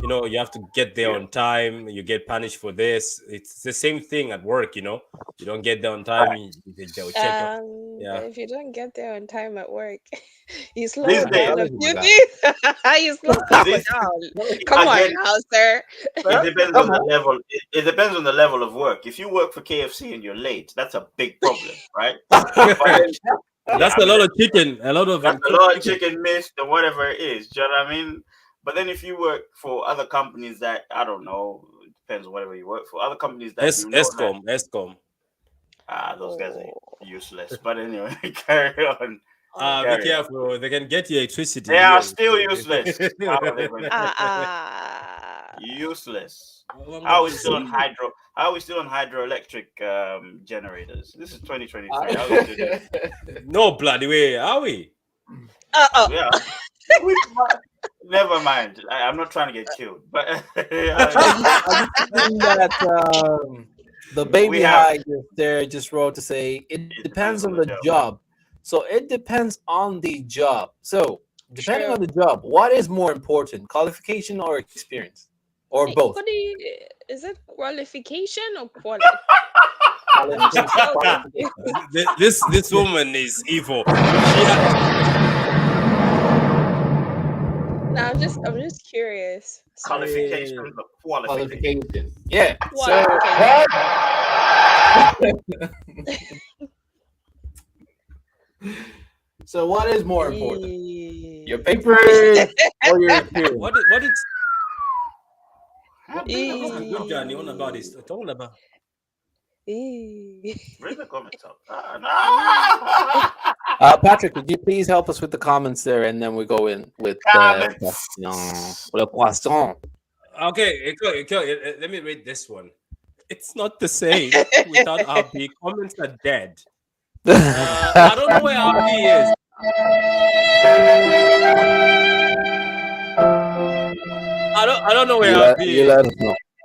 you have to get there on time. You get punished for this. It's the same thing at work. You don't get there on time. They'll check up. Yeah. But if you don't get there on time at work, you slow These down days- a few things. You slow people down. Come on Again, now, sir. It depends on the level. It depends on the level of work. If you work for KFC and you're late, that's a big problem, right? That's a lot of chicken. A lot of That's a lot of chicken missed or whatever it is. Do you know what I mean? But then if you work for other companies that, I don't know, it depends on whatever you work for. Other companies that Escom. those guys are useless. But anyway, carry on. Be careful. They can get you electricity. They are still useless. How are they going to useless? How are we still on hydro? How are we still on hydroelectric generators? This is 2023. How are we still doing? No bloody way, are we? Yeah. Never mind. I'm not trying to get killed, but I just think that the baby high there just wrote to say it depends on the job. So it depends on the job. So depending on the job, what is more important, qualification or experience, or both? Is it qualification or quality? This woman is evil. No, I'm just curious. Qualification or qualification? Yeah. So what is more important? Your papers or your experience? What is good Johnny on about this? Talking about. Bring the comments up. Patrick, could you please help us with the comments there, and then we go in with le poisson. Okay, let me read this one. It's not the same without RB. Comments are dead. I don't know where RB is. I don't know where RB is.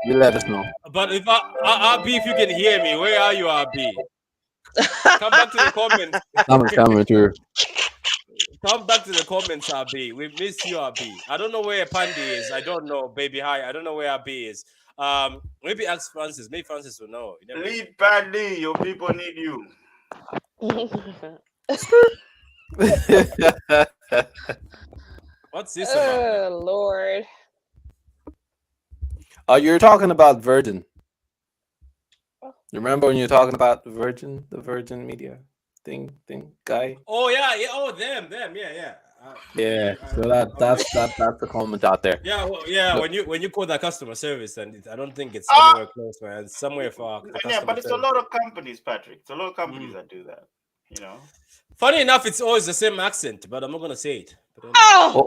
You let us know. But if RB, if you can hear me, where are you, RB? Come back to the comments. Coming through. Come back to the comments, RB. We miss you, RB. I don't know where Pandy is. I don't know, baby. Hi. I don't know where RB is. Maybe ask Francis. Maybe Francis will know. Lead Pandy. Your people need you. What's this about? Oh, Lord. Oh, you're talking about Virgin. Remember when you're talking about the Virgin Media thing guy? Oh yeah. Oh them, yeah. So that's the comment out there. Yeah, but, when you call that customer service, and I don't think it's anywhere close, man. It's somewhere far. Yeah, but it's a lot of companies, Patrick. It's a lot of companies that do that. You know. Funny enough, it's always the same accent, but I'm not gonna say it. Oh.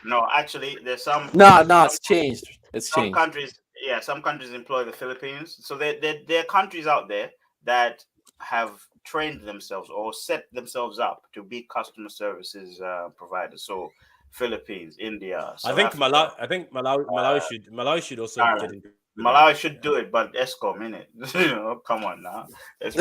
No, actually, there's some. No, it's changed. Some countries employ the Philippines. So there are countries out there that have trained themselves or set themselves up to be customer services providers. So Philippines, India, South Africa. I think Malawi should also get into Malawi should do it, but ESCOM in it. Come on now. But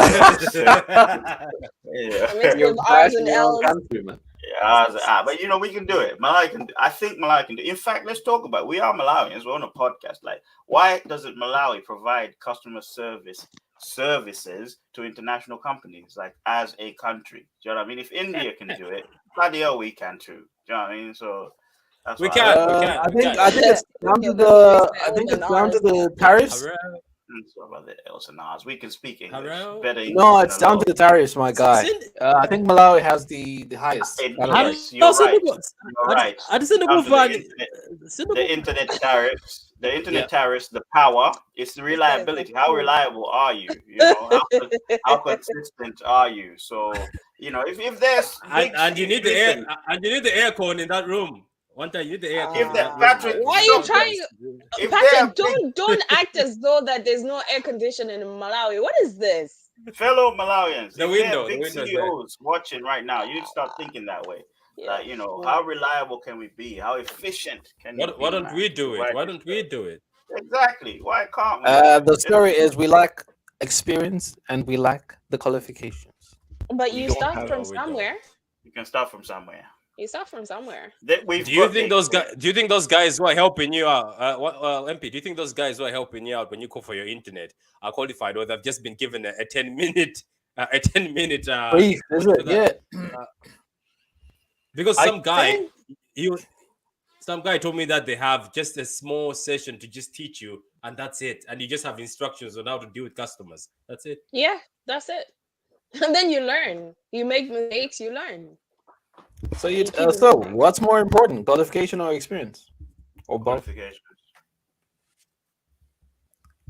we can do it. I think Malawi can do it. In fact, let's talk about it. We are Malawians. We're on a podcast. Like, why doesn't Malawi provide customer services to international companies, like as a country? Do you know what I mean? If India can do it, bloody hell, we can too. Do you know what I mean? So that's we can. I think it's down to the tariffs. About the LSNRs. We can speak English better. No, it's down to the tariffs, my guy. I think Malawi has the highest. Yes, you're right. The internet tariffs. The internet tariffs, the power, it's the reliability. How reliable are you? How consistent are you? So, if there's and you need the air, and you need the aircon in that room. One time you need the air. Patrick, why are you trying? Patrick, don't act as though that there's no air conditioning in Malawi. What is this? Fellow Malawians, the window CEOs watching right now, you need to start thinking that way. Like, how reliable can we be? How efficient can we be? Why don't we do it? Why don't we do it? Exactly. Why can't we? The story is we lack experience and we lack the qualifications. But you start from somewhere. You can start from somewhere. You start from somewhere. Do you think those guys who are helping you out, MP? Do you think those guys who are helping you out when you call for your internet are qualified, or they've just been given a 10-minute brief? Is it? Yeah. Because some guy told me that they have just a small session to just teach you, and that's it. And you just have instructions on how to deal with customers. That's it. Yeah, that's it. And then you learn. You make mistakes, you learn. So so what's more important, qualification or experience, or both?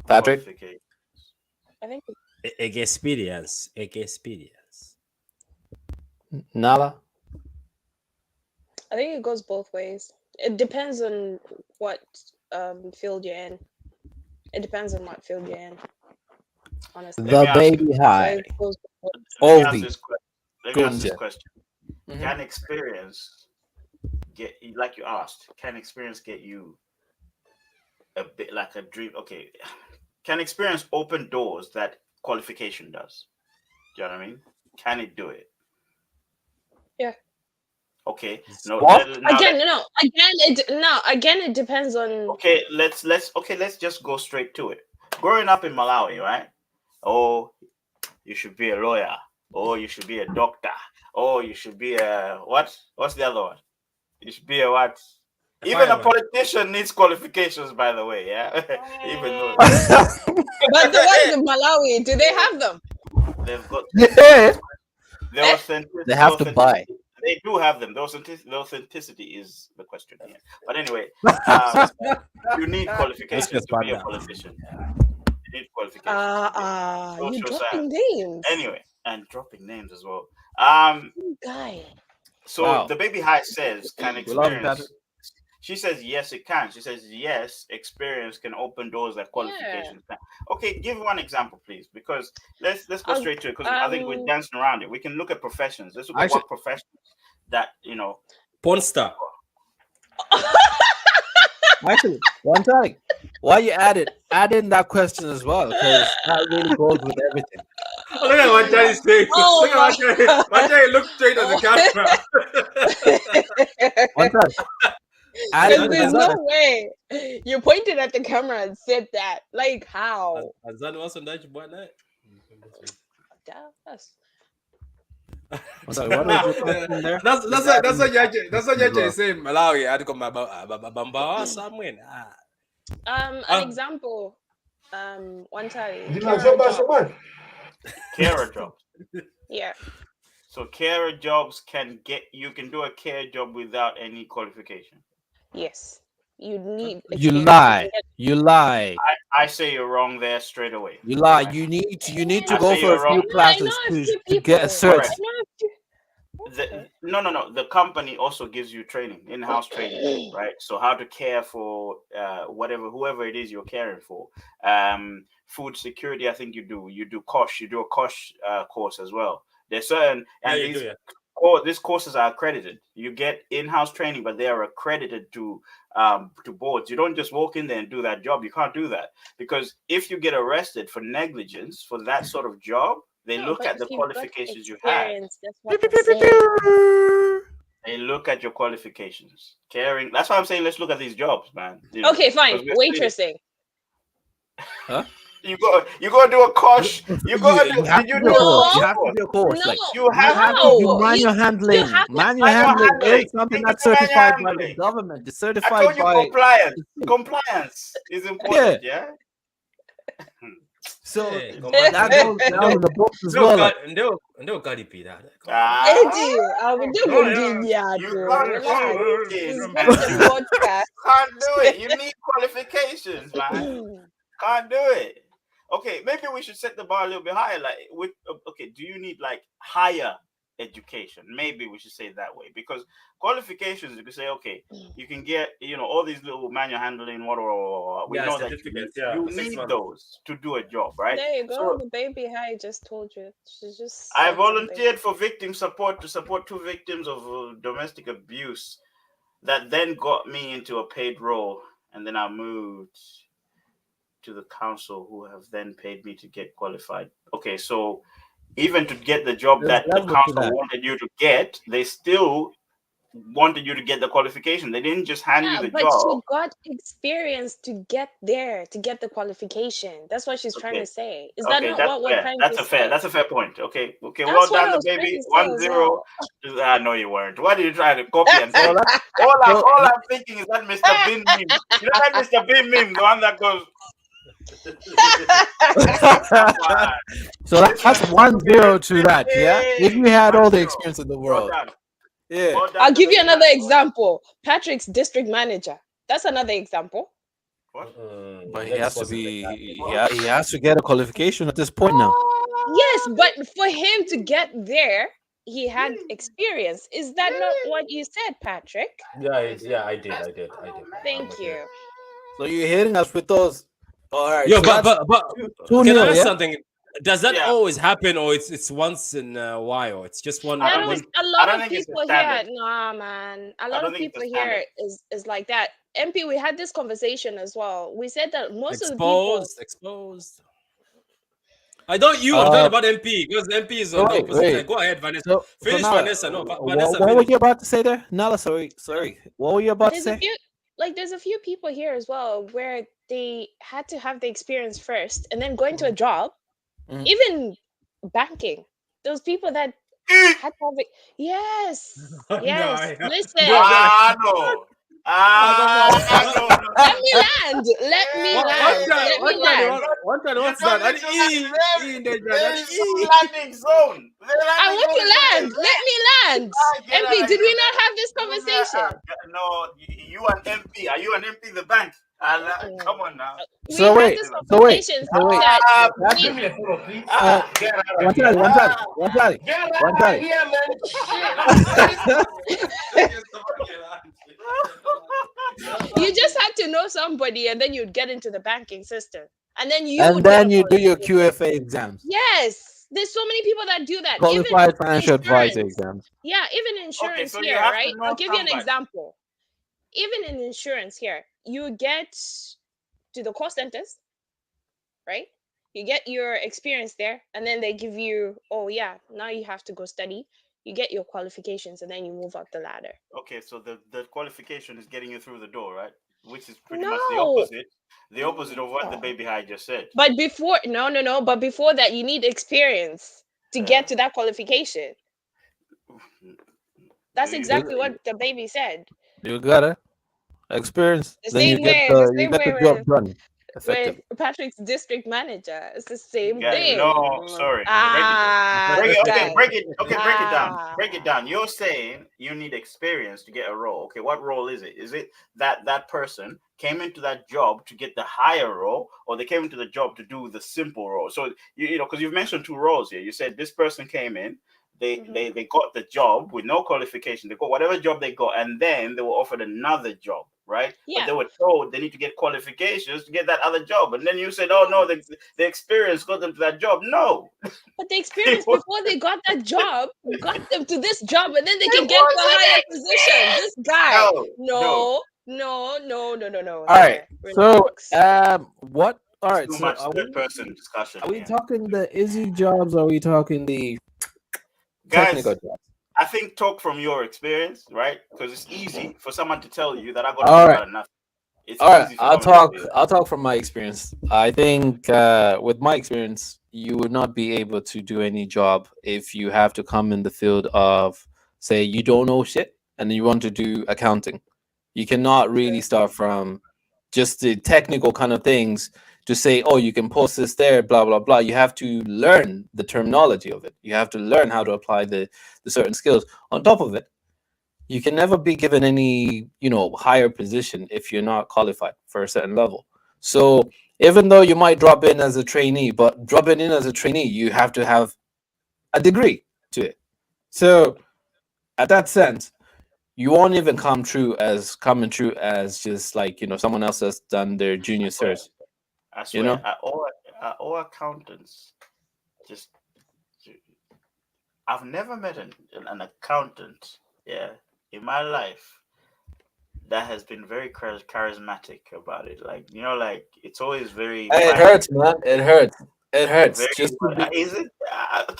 Patrick, I think experience. Nala? I think it goes both ways. It depends on what field you're in. It depends on what field you're in. Honestly, The baby so high. it goes both ways. Let me ask Oldie. this question. Let me ask this Gunja. question. Mhm. Can experience get, like you asked, can experience get you a bit like a dream? Okay. Can experience open doors that qualification does? Do you know what I mean? Can it do it? Yeah. Okay. No. What? Again, again, it depends on. Okay. Let's just go straight to it. Growing up in Malawi, right? Oh, you should be a lawyer. Oh, you should be a doctor. Oh, you should be a what? What's the other one? You should be a what? Even a politician needs qualifications, by the way. Yeah. Even though But the ones in Malawi, do they have them? they've got Yeah. the authenticity. They have to buy. They do have them. The authenticity is the question here. But anyway, you need qualifications to be a politician. You need qualifications. You're So dropping sad. names. Anyway, and dropping names as well. Guy. So Wow. the baby high says, can We love experience? that. She says yes, it can. She says yes, experience can open doors that qualifications can. Okay, give one example, please, because let's go straight to it. Because I think we're dancing around it. We can look at professions. Let's look at what professions that Porn star. Actually, one time, why you add in that question as well? Because that really goes with everything. Oh, look at what Johnny's saying. Oh, Look at what Johnny looked straight at the camera. One time. There's no way you pointed at the camera and said that. Like how? Azan was on that boy night. Yes. Sorry, what was your question there? That's what Yaje is saying. Malawi, I come about somewhere. An example. One time. carer jobs. Yeah. So carer jobs can do a care job without any qualification. Yes. You need. You lie. You lie. I say you're wrong there straight away. You lie. You need to go for a few classes to get a cert. No. The company also gives you training, in-house training, right? So how to care for whoever it is you're caring for. Food security, I think you do. You do COSH. You do a COSH course as well. There's certain these courses are accredited. You get in-house training, but they are accredited to boards. You don't just walk in there and do that job. You can't do that because if you get arrested for negligence for that sort of job, they look at the qualifications you have. They look at your qualifications. Caring. That's why I'm saying let's look at these jobs, man. Okay, fine. Waitressing. Huh? You go do a course. You have to do a course. No, you have to do manual handling. Manual handling is something that's certified by the government. It's certified I told you by compliance is important. Yeah. So that goes down in the books as well. No, got it be that. Eddie, I will do Can't do it. You need qualifications, man. Can't do it. Okay, maybe we should set the bar a little bit higher. Like, do you need like higher education? Maybe we should say it that way because qualifications. You can say, okay, you can get all these little manual handling, whatever. We know that you need those to do a job, right? There you go. So, the baby I just told you. She just. I volunteered for victim support to support 2 victims of domestic abuse. That then got me into a paid role, and then I moved to the council who have then paid me to get qualified. Okay, so even to get the job that the council wanted you to get, they still wanted you to get the qualification. They didn't just hand you the job. But she got experience to get there, to get the qualification. That's what she's trying to say. Is that not what we're trying to say? That's a fair point. Okay, well done, the baby. 1-0. No, you weren't. What are you trying to copy and say? all I'm thinking is that Mr. Bean meme. You know that Mr. Bean meme, the one that goes. So that's 1-0 to that. Yeah, if you had all the experience in the world. Yeah, I'll give you another example. Patrick's district manager. That's another example. What? But he has to be. He has to get a qualification at this point now. Yes, but for him to get there, he had experience. Is that not what you said, Patrick? Yeah, I did. Thank you. So you're hitting us with those. All right. Yo, So that's but 2-0, can I ask yeah? something? Does that Yeah. always happen, or it's once in a while? It's just one. I That don't was think- a I lot don't of think it's a people here. standard. Nah, man. A I lot don't of think it's a people here standard. is like that. MP, we had this conversation as well. We said that most of the people. Exposed. I don't you. I'm talking about MP because MP is on the opposite side. Go ahead, Vanessa. So Finish, Nala, Vanessa. No, what Vanessa. were Finish. you about to say there? Nala, sorry. What were you about to There's a say? few, like there's a few people here as well where they had to have the experience first and then go into a job, Mhm. even banking. Those people that had to have it. Yes, yes. No, Listen, No. No. let me land. Let me land. Let me land. What kind You're what's that? coming An to E. that- E in there, There an is E. no landing zone. I want to land. Let me land. MP, did we not have this conversation? No, you an MP. Are you an MP? The bank. Come on now. We So had wait, this so wait, conversation so wait. that Give me a photo, please. Uh, Get out One of here. time, one time, one time, Get out one of time. here, man. Shit. you just had to know somebody and then you'd get into the banking system. And then you And would get then a you do your qualification. QFA exams, Yes. There's so many people that do that. qualified financial advisor insurance. exams. Yeah, even insurance so you here, have to right? know I'll give you an somebody. example. Even in insurance here, you get to the call centers, right? You get your experience there, and then they give you, oh yeah, now you have to go study. You get your qualifications, and then you move up the ladder. Okay, so the qualification is getting you through the door, right? Which is pretty much the No, opposite. The opposite of what the baby high just said. but before, no. But before that, you need experience to get to that qualification. That's exactly what the baby said. You gotta experience, The then you same get way, the the same way job done with effectively. Patrick's district manager. It's the same Yeah, thing. no, sorry. This guy. Break it down. Ah. Break it down. You're saying you need experience to get a role. Okay, what role is it? Is it that person came into that job to get the higher role, or they came into the job to do the simple role? So you know, because you've mentioned two roles here. You said this person came in, they got the job with no qualification. They got whatever job they got, and then they were offered another job, right? Yeah. But they were told they need to get qualifications to get that other job. And then you said, oh no, the experience got them to that job. No. But the experience before they got that job got them to this job, and then they can get the higher position. This guy. No. All right. So what? All right. Too So much are third-person discussion. we talking the easy jobs? Or are we talking the Guys, technical jobs? I think talk from your experience, right? Because it's easy for someone to tell you that I got All right. out of nothing. It's All right, easy for someone to say that. I'll talk from my experience. I think with my experience, you would not be able to do any job if you have to come in the field of, say, you don't know shit and you want to do accounting. You cannot really start from just the technical kind of things to say, oh, you can post this there, blah blah blah. You have to learn the terminology of it. You have to learn how to apply the certain skills. On top of it, you can never be given any, higher position if you're not qualified for a certain level. So even though you might drop in as a trainee, but dropping in as a trainee, you have to have a degree to it. So at that sense, you won't even coming true as just like, someone else has done their junior cert. I swear, all accountants just. I've never met an accountant, in my life that has been very charismatic about it. Like, it's always very. It hurts, man. It hurts. Is it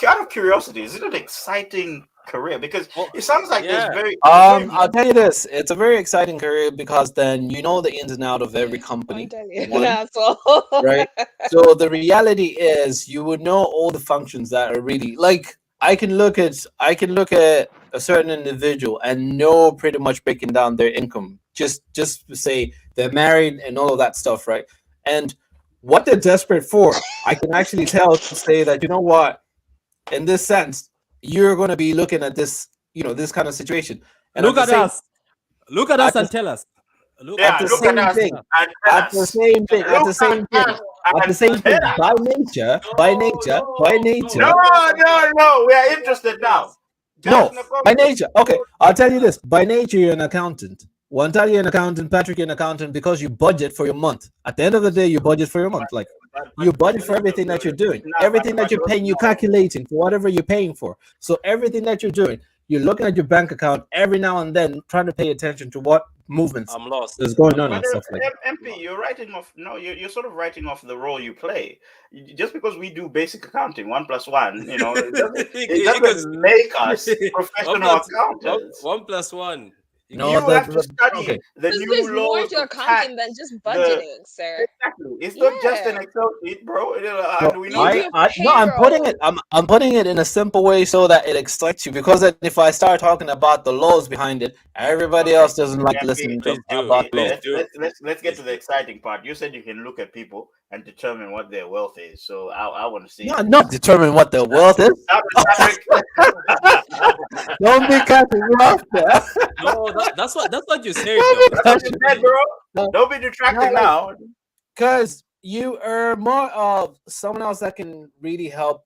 out of curiosity? Is it an exciting career? Because it sounds like there's very. I'll tell you this: it's a very exciting career because then you know the ins and out of every company. Right. So the reality is, you would know all the functions that are really like. I can look at a certain individual and know pretty much breaking down their income. Just to say they're married and all of that stuff, right? And what they're desperate for, I can actually tell to say that, you know what, in this sense, you're going to be looking at this, this kind of situation. And look at us and tell us. At the same thing. By nature. No, we are interested now. No, in the by comments. nature. Okay, I'll tell you this. By nature, you're an accountant. One time you're an accountant, Patrick, you're an accountant because you budget for your month. At the end of the day, you budget for your month. Like you budget for everything that you're doing, everything that you're paying, you're calculating for whatever you're paying for. So everything that you're doing, you're looking at your bank account every now and then, trying to pay attention to what movements I'm lost. is going on But and stuff like that. MP, you're writing off. No, you're sort of writing off the role you play. Just because we do basic accounting, 1+1, it doesn't make us professional accountants. 1+1. No, You have to study okay. the Because new there's more laws to of tax. accounting than just budgeting, sir. Exactly. It's not just an Yeah. Excel sheet, bro. And we You know do that. I'm putting payroll. it. I'm putting it in a simple way so that it excites you. Because then if I start talking about the laws behind it, everybody else doesn't like MP, listening to Please do. about Please laws. do. Let's get to the exciting part. You said you can look at people and determine what their wealth is. So I want to see. No, not determine what the wealth is. Don't be cutting me off there. No, that's what you said. That's what you said, bro. Don't be detracting now. Because you are more of someone else that can really help.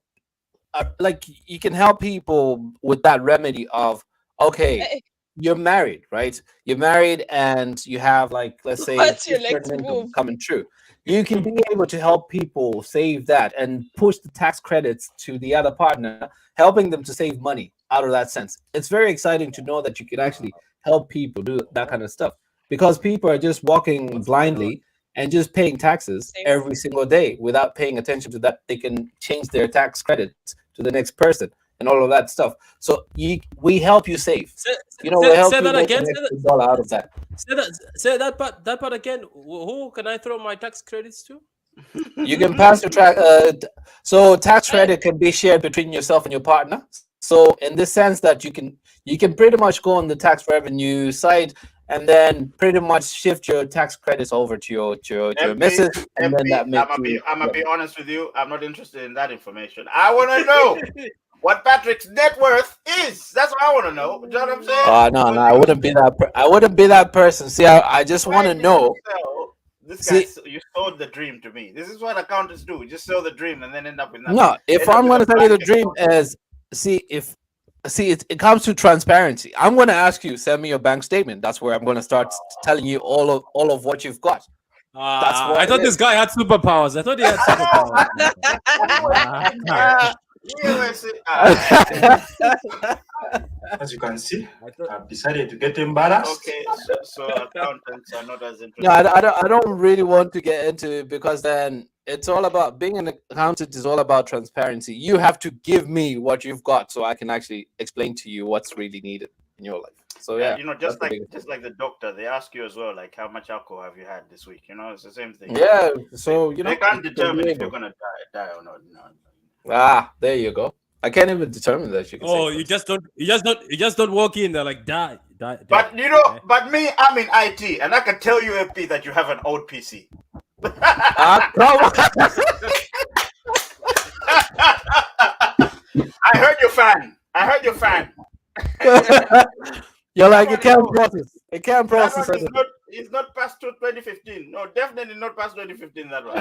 Like you can help people with that remedy of, okay, you're married, right? You're married and you have, like, let's say, What's your a next certain income move? coming true. You can be able to help people save that and push the tax credits to the other partner, helping them to save money out of that sense. It's very exciting to know that you can actually help people do that kind of stuff, because people are just walking blindly and just paying taxes every single day without paying attention to that. They can change their tax credits to the next person and all of that stuff. So we help you save. We help you that make again. an extra dollar out of that. Say that part again. Who can I throw my tax credits to? You can pass your track. So tax credit can be shared between yourself and your partner. So in this sense that you can pretty much go on the tax revenue side and then pretty much shift your tax credits over to your missus, and then that makes I'm gonna be honest with you. I'm not interested in that information. I want to know what Patrick's net worth is. That's what I want to know. You know what I'm saying? No, I wouldn't be that. I wouldn't be that person. See, I just want to know. This guy, you sold the dream to me. This is what accountants do. Just sell the dream and then end up with nothing. No, if I'm going to tell you the dream is, it comes to transparency. I'm going to ask you, send me your bank statement. That's where I'm going to start telling you all of what you've got. That's what I thought this guy had superpowers. I thought he had superpowers. As you can see, I've decided to get embarrassed. Okay, so accountants are not as interesting. No, I don't really want to get into it, because then it's all about being an accountant is all about transparency. You have to give me what you've got so I can actually explain to you what's really needed in your life. So yeah, just like the doctor, they ask you as well, like, how much alcohol have you had this week? It's the same thing. Yeah, so they can't determine if you're gonna die or not. Ah, there you go. I can't even determine that. You just don't walk in there like die. But but me, I'm in IT, and I can tell you, MP, that you have an old PC. I heard your fan. You're like, it can't process. It can't process. It's not past 2015. No, definitely not past 2015. That one.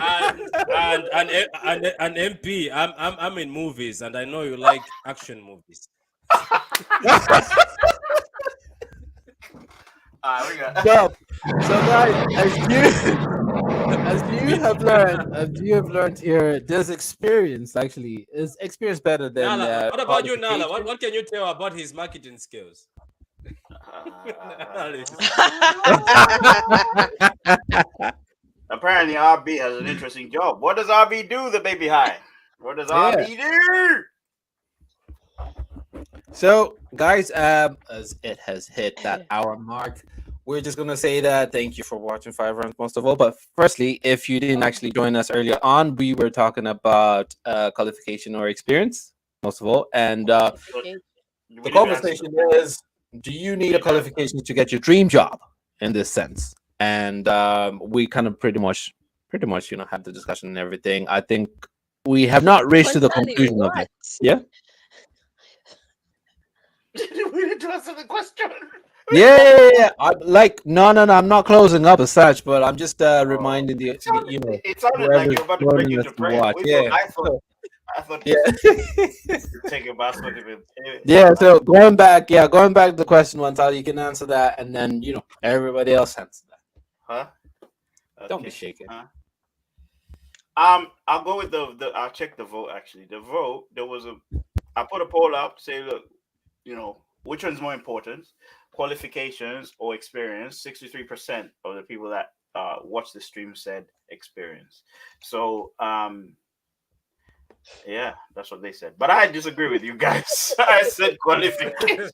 And MP, I'm in movies, and I know you like action movies. So guys, as you have learned here, there's experience. Actually, is experience better than? Nala, what about you, Nala? What can you tell about his marketing skills? Apparently, RB has an interesting job. What does RB do? The baby high. What does RB do? So, guys, as it has hit that hour mark, we're just gonna say that thank you for watching 5 rounds most of all. But firstly, if you didn't actually join us earlier on, we were talking about qualification or experience most of all, and the conversation is: do you need a qualification to get your dream job in this sense? And we kind of pretty much had the discussion and everything. I think we have not reached to the conclusion of it. Yeah. We need to answer the question. Yeah. No. I'm not closing up as such, but I'm just reminding It sounded like you were about to break into prayer. Yeah. I thought Yeah. take a bus with him. Yeah. So going back to the question, Montal, you can answer that, and then everybody else answer that. Huh? Okay. Don't be shaking. I'll go with the. I'll check the vote. Actually, the vote I put a poll up. Say, look, which one's more important, qualifications or experience? 63% of the people that watched the stream said experience. So yeah, that's what they said. But I disagree with you guys. I said qualifications.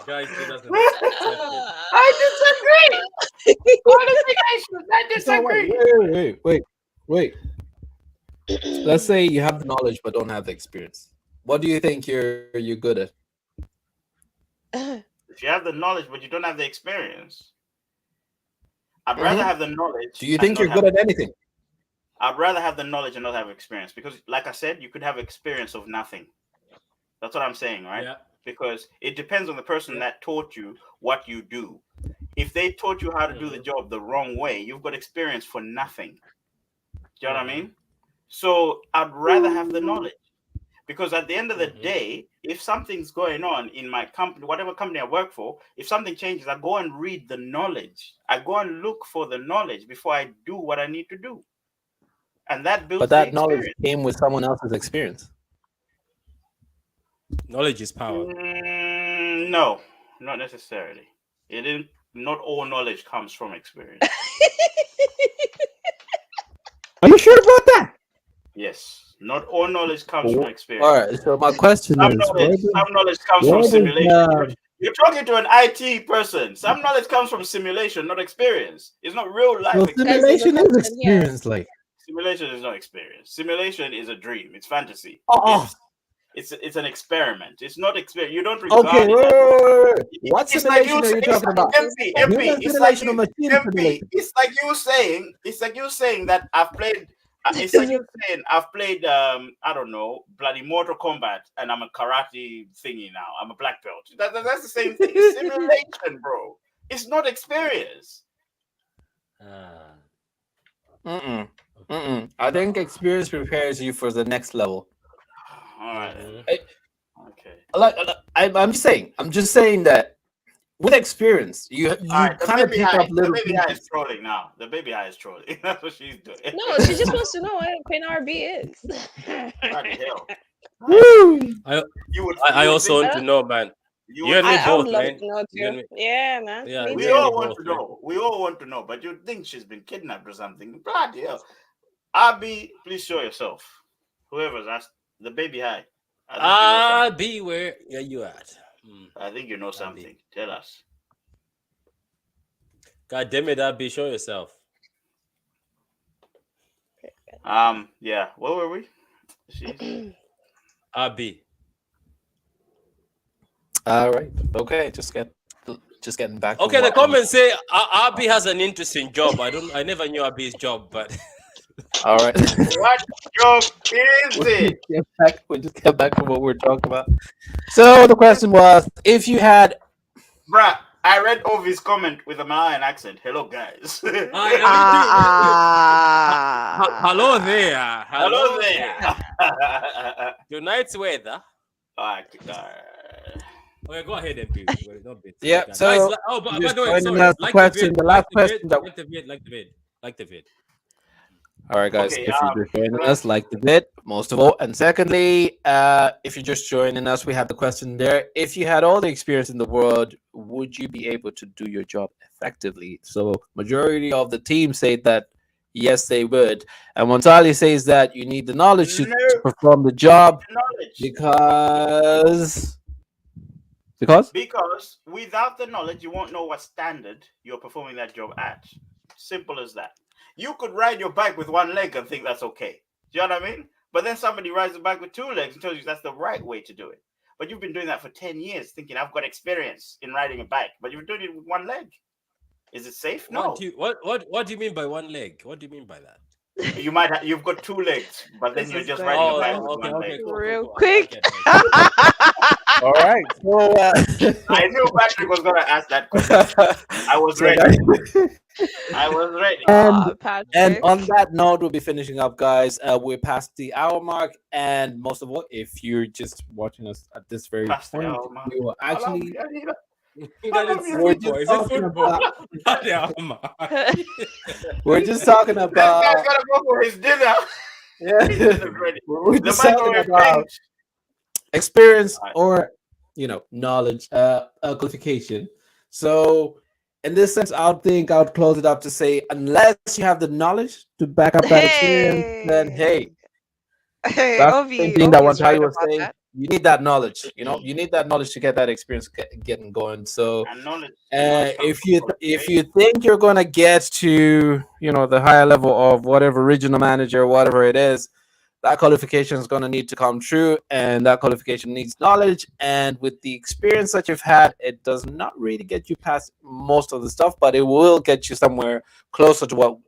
Guys, he doesn't. I disagree. Qualifications. I disagree. Wait. Let's say you have the knowledge but don't have the experience. What do you think you're good at? If you have the knowledge but you don't have the experience, I'd rather have the knowledge. Do you think you're good at anything? I'd rather have the knowledge and not have experience, because, like I said, you could have experience of nothing. That's what I'm saying, right? Yeah. Because it depends on the person that taught you what you do. If they taught you how to do the job the wrong way, you've got experience for nothing. Do you know what I mean? So I'd rather have the knowledge, because at the end of the day, if something's going on in my company, whatever company I work for, if something changes, I go and read the knowledge. I go and look for the knowledge before I do what I need to do. And that builds But that knowledge came with someone else's experience. Knowledge is power. No, not necessarily. It didn't. Not all knowledge comes from experience. Are you sure about that? Yes, not all knowledge comes from experience. All right. So my question Some is, knowledge comes from simulation. You're talking to an IT person. Some knowledge comes from simulation, not experience. It's not real life experience. Simulation is experience, like. Simulation is not experience. Simulation is a dream. It's fantasy. Oh. It's an experiment. It's not experience. You don't regard Okay, it. What simulation are you talking about? MP. It's like you saying that I've played. It's like you saying I've played. I don't know, bloody Mortal Kombat, and I'm a karate thingy now. I'm a black belt. That's the same thing. It's simulation, bro. It's not experience. I think experience prepares you for the next level. All right. Okay. I'm just saying that with experience, you kind of pick up little. The baby eye is trolling now. The baby eye is trolling. That's what she's doing. No, she just wants to know what PNRB is. What the hell? Woo! I also want to know, man. You and me both, man. Yeah, man. Yeah, we all want to know. We all want to know. But you think she's been kidnapped or something? Bloody hell. Abby, please show yourself. Whoever's asked, the baby high. Abby, where are you at? I think you know something. Tell us. God damn it, Abby, show yourself. Yeah. Where were we? Abby. All right. Okay. Just getting back. Okay. The comments say Abby has an interesting job. I never knew Abby's job, but. All right. What job is it? We just get back to what we're talking about. So the question was, if you had, bruh, I read Ovi's comment with a Malayan accent. Hello, guys. Hello there. Hello there. Tonight's weather. Okay, go ahead, MP. Yeah. So, by the way, sorry. The last question. Like the vid. All right, guys. If you're just joining us, like the vid, most of all. And secondly, if you're just joining us, we have the question there. If you had all the experience in the world, would you be able to do your job effectively? So, majority of the team say that yes, they would. And Montali says that you need the knowledge to perform the job because without the knowledge, you won't know what standard you're performing that job at. Simple as that. You could ride your bike with one leg and think that's okay. Do you know what I mean? But then somebody rides a bike with two legs and tells you that's the right way to do it. But you've been doing that for 10 years thinking I've got experience in riding a bike, but you're doing it with one leg. Is it safe? No. What do you mean by one leg? What do you mean by that? You've got two legs, but then you're just riding a bike with one leg. Real quick. All right. So, I knew Patrick was gonna ask that question. I was ready. I was ready. and Patrick. on that note, we'll be finishing up, guys. We're past the hour mark, and most of all, if you're just watching us at this very Past the point, hour mark. we will actually. We're just talking about. We're just talking That about. guy's gotta go for his dinner. Yeah. His dinner's ready. We're The just talking microwave about pinged. experience Alright. or knowledge, qualification. So in this sense, I would think I would close it up to say, unless you have the knowledge to back up that experience, then hey, Hey, that's the same thing that Ovi's Wantai right was about saying. that. You need that knowledge. You need that knowledge to get that experience getting going. So And knowledge. if you think you're gonna get to the higher level of whatever regional manager, whatever it is, that qualification is gonna need to come true, and that qualification needs knowledge. And with the experience that you've had, it does not really get you past most of the stuff, but it will get you somewhere closer to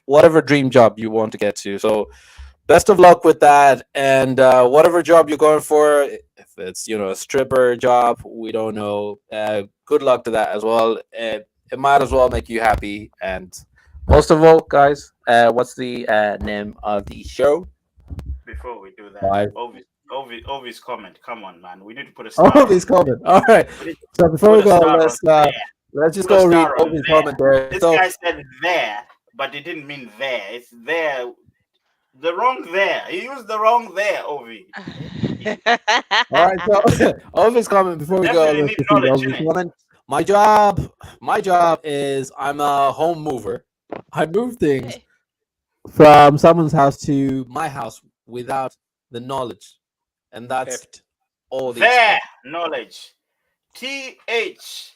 whatever dream job you want to get to. So best of luck with that, and whatever job you're going for, if it's a stripper job, we don't know, good luck to that as well. It might as well make you happy. And most of all, guys, what's the name of the show? Before we do that, Bye. Ovi's comment. Come on, man. We need to put a star. Ovi's comment. All right, so before we go, let's just go read Ovi's comment there. This guy said there, but it didn't mean there. It's there. The wrong there. He used the wrong there, Ovi. All right, so Ovi's comment before we go. Definitely Let's need just read knowledge, Ovi's innit? comment. My job is I'm a home mover. I move things from someone's house to my house without the knowledge, and that's all the There, knowledge. TH.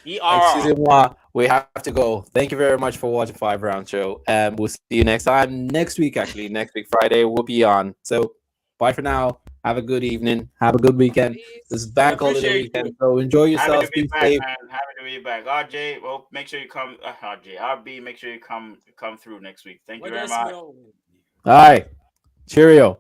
Excusez-moi, we have to go. Thank you very much for watching 5 Round Show, and we'll see you next time. Next week, next week Friday, we'll be on. So bye for now. Have a good evening. Have a good weekend. This is bank holiday weekend, so enjoy yourself. Be safe. Happy to be back. RJ, well, make sure you come. RJ, RB, make sure you come through next week. Thank you very much. All right. Cheerio.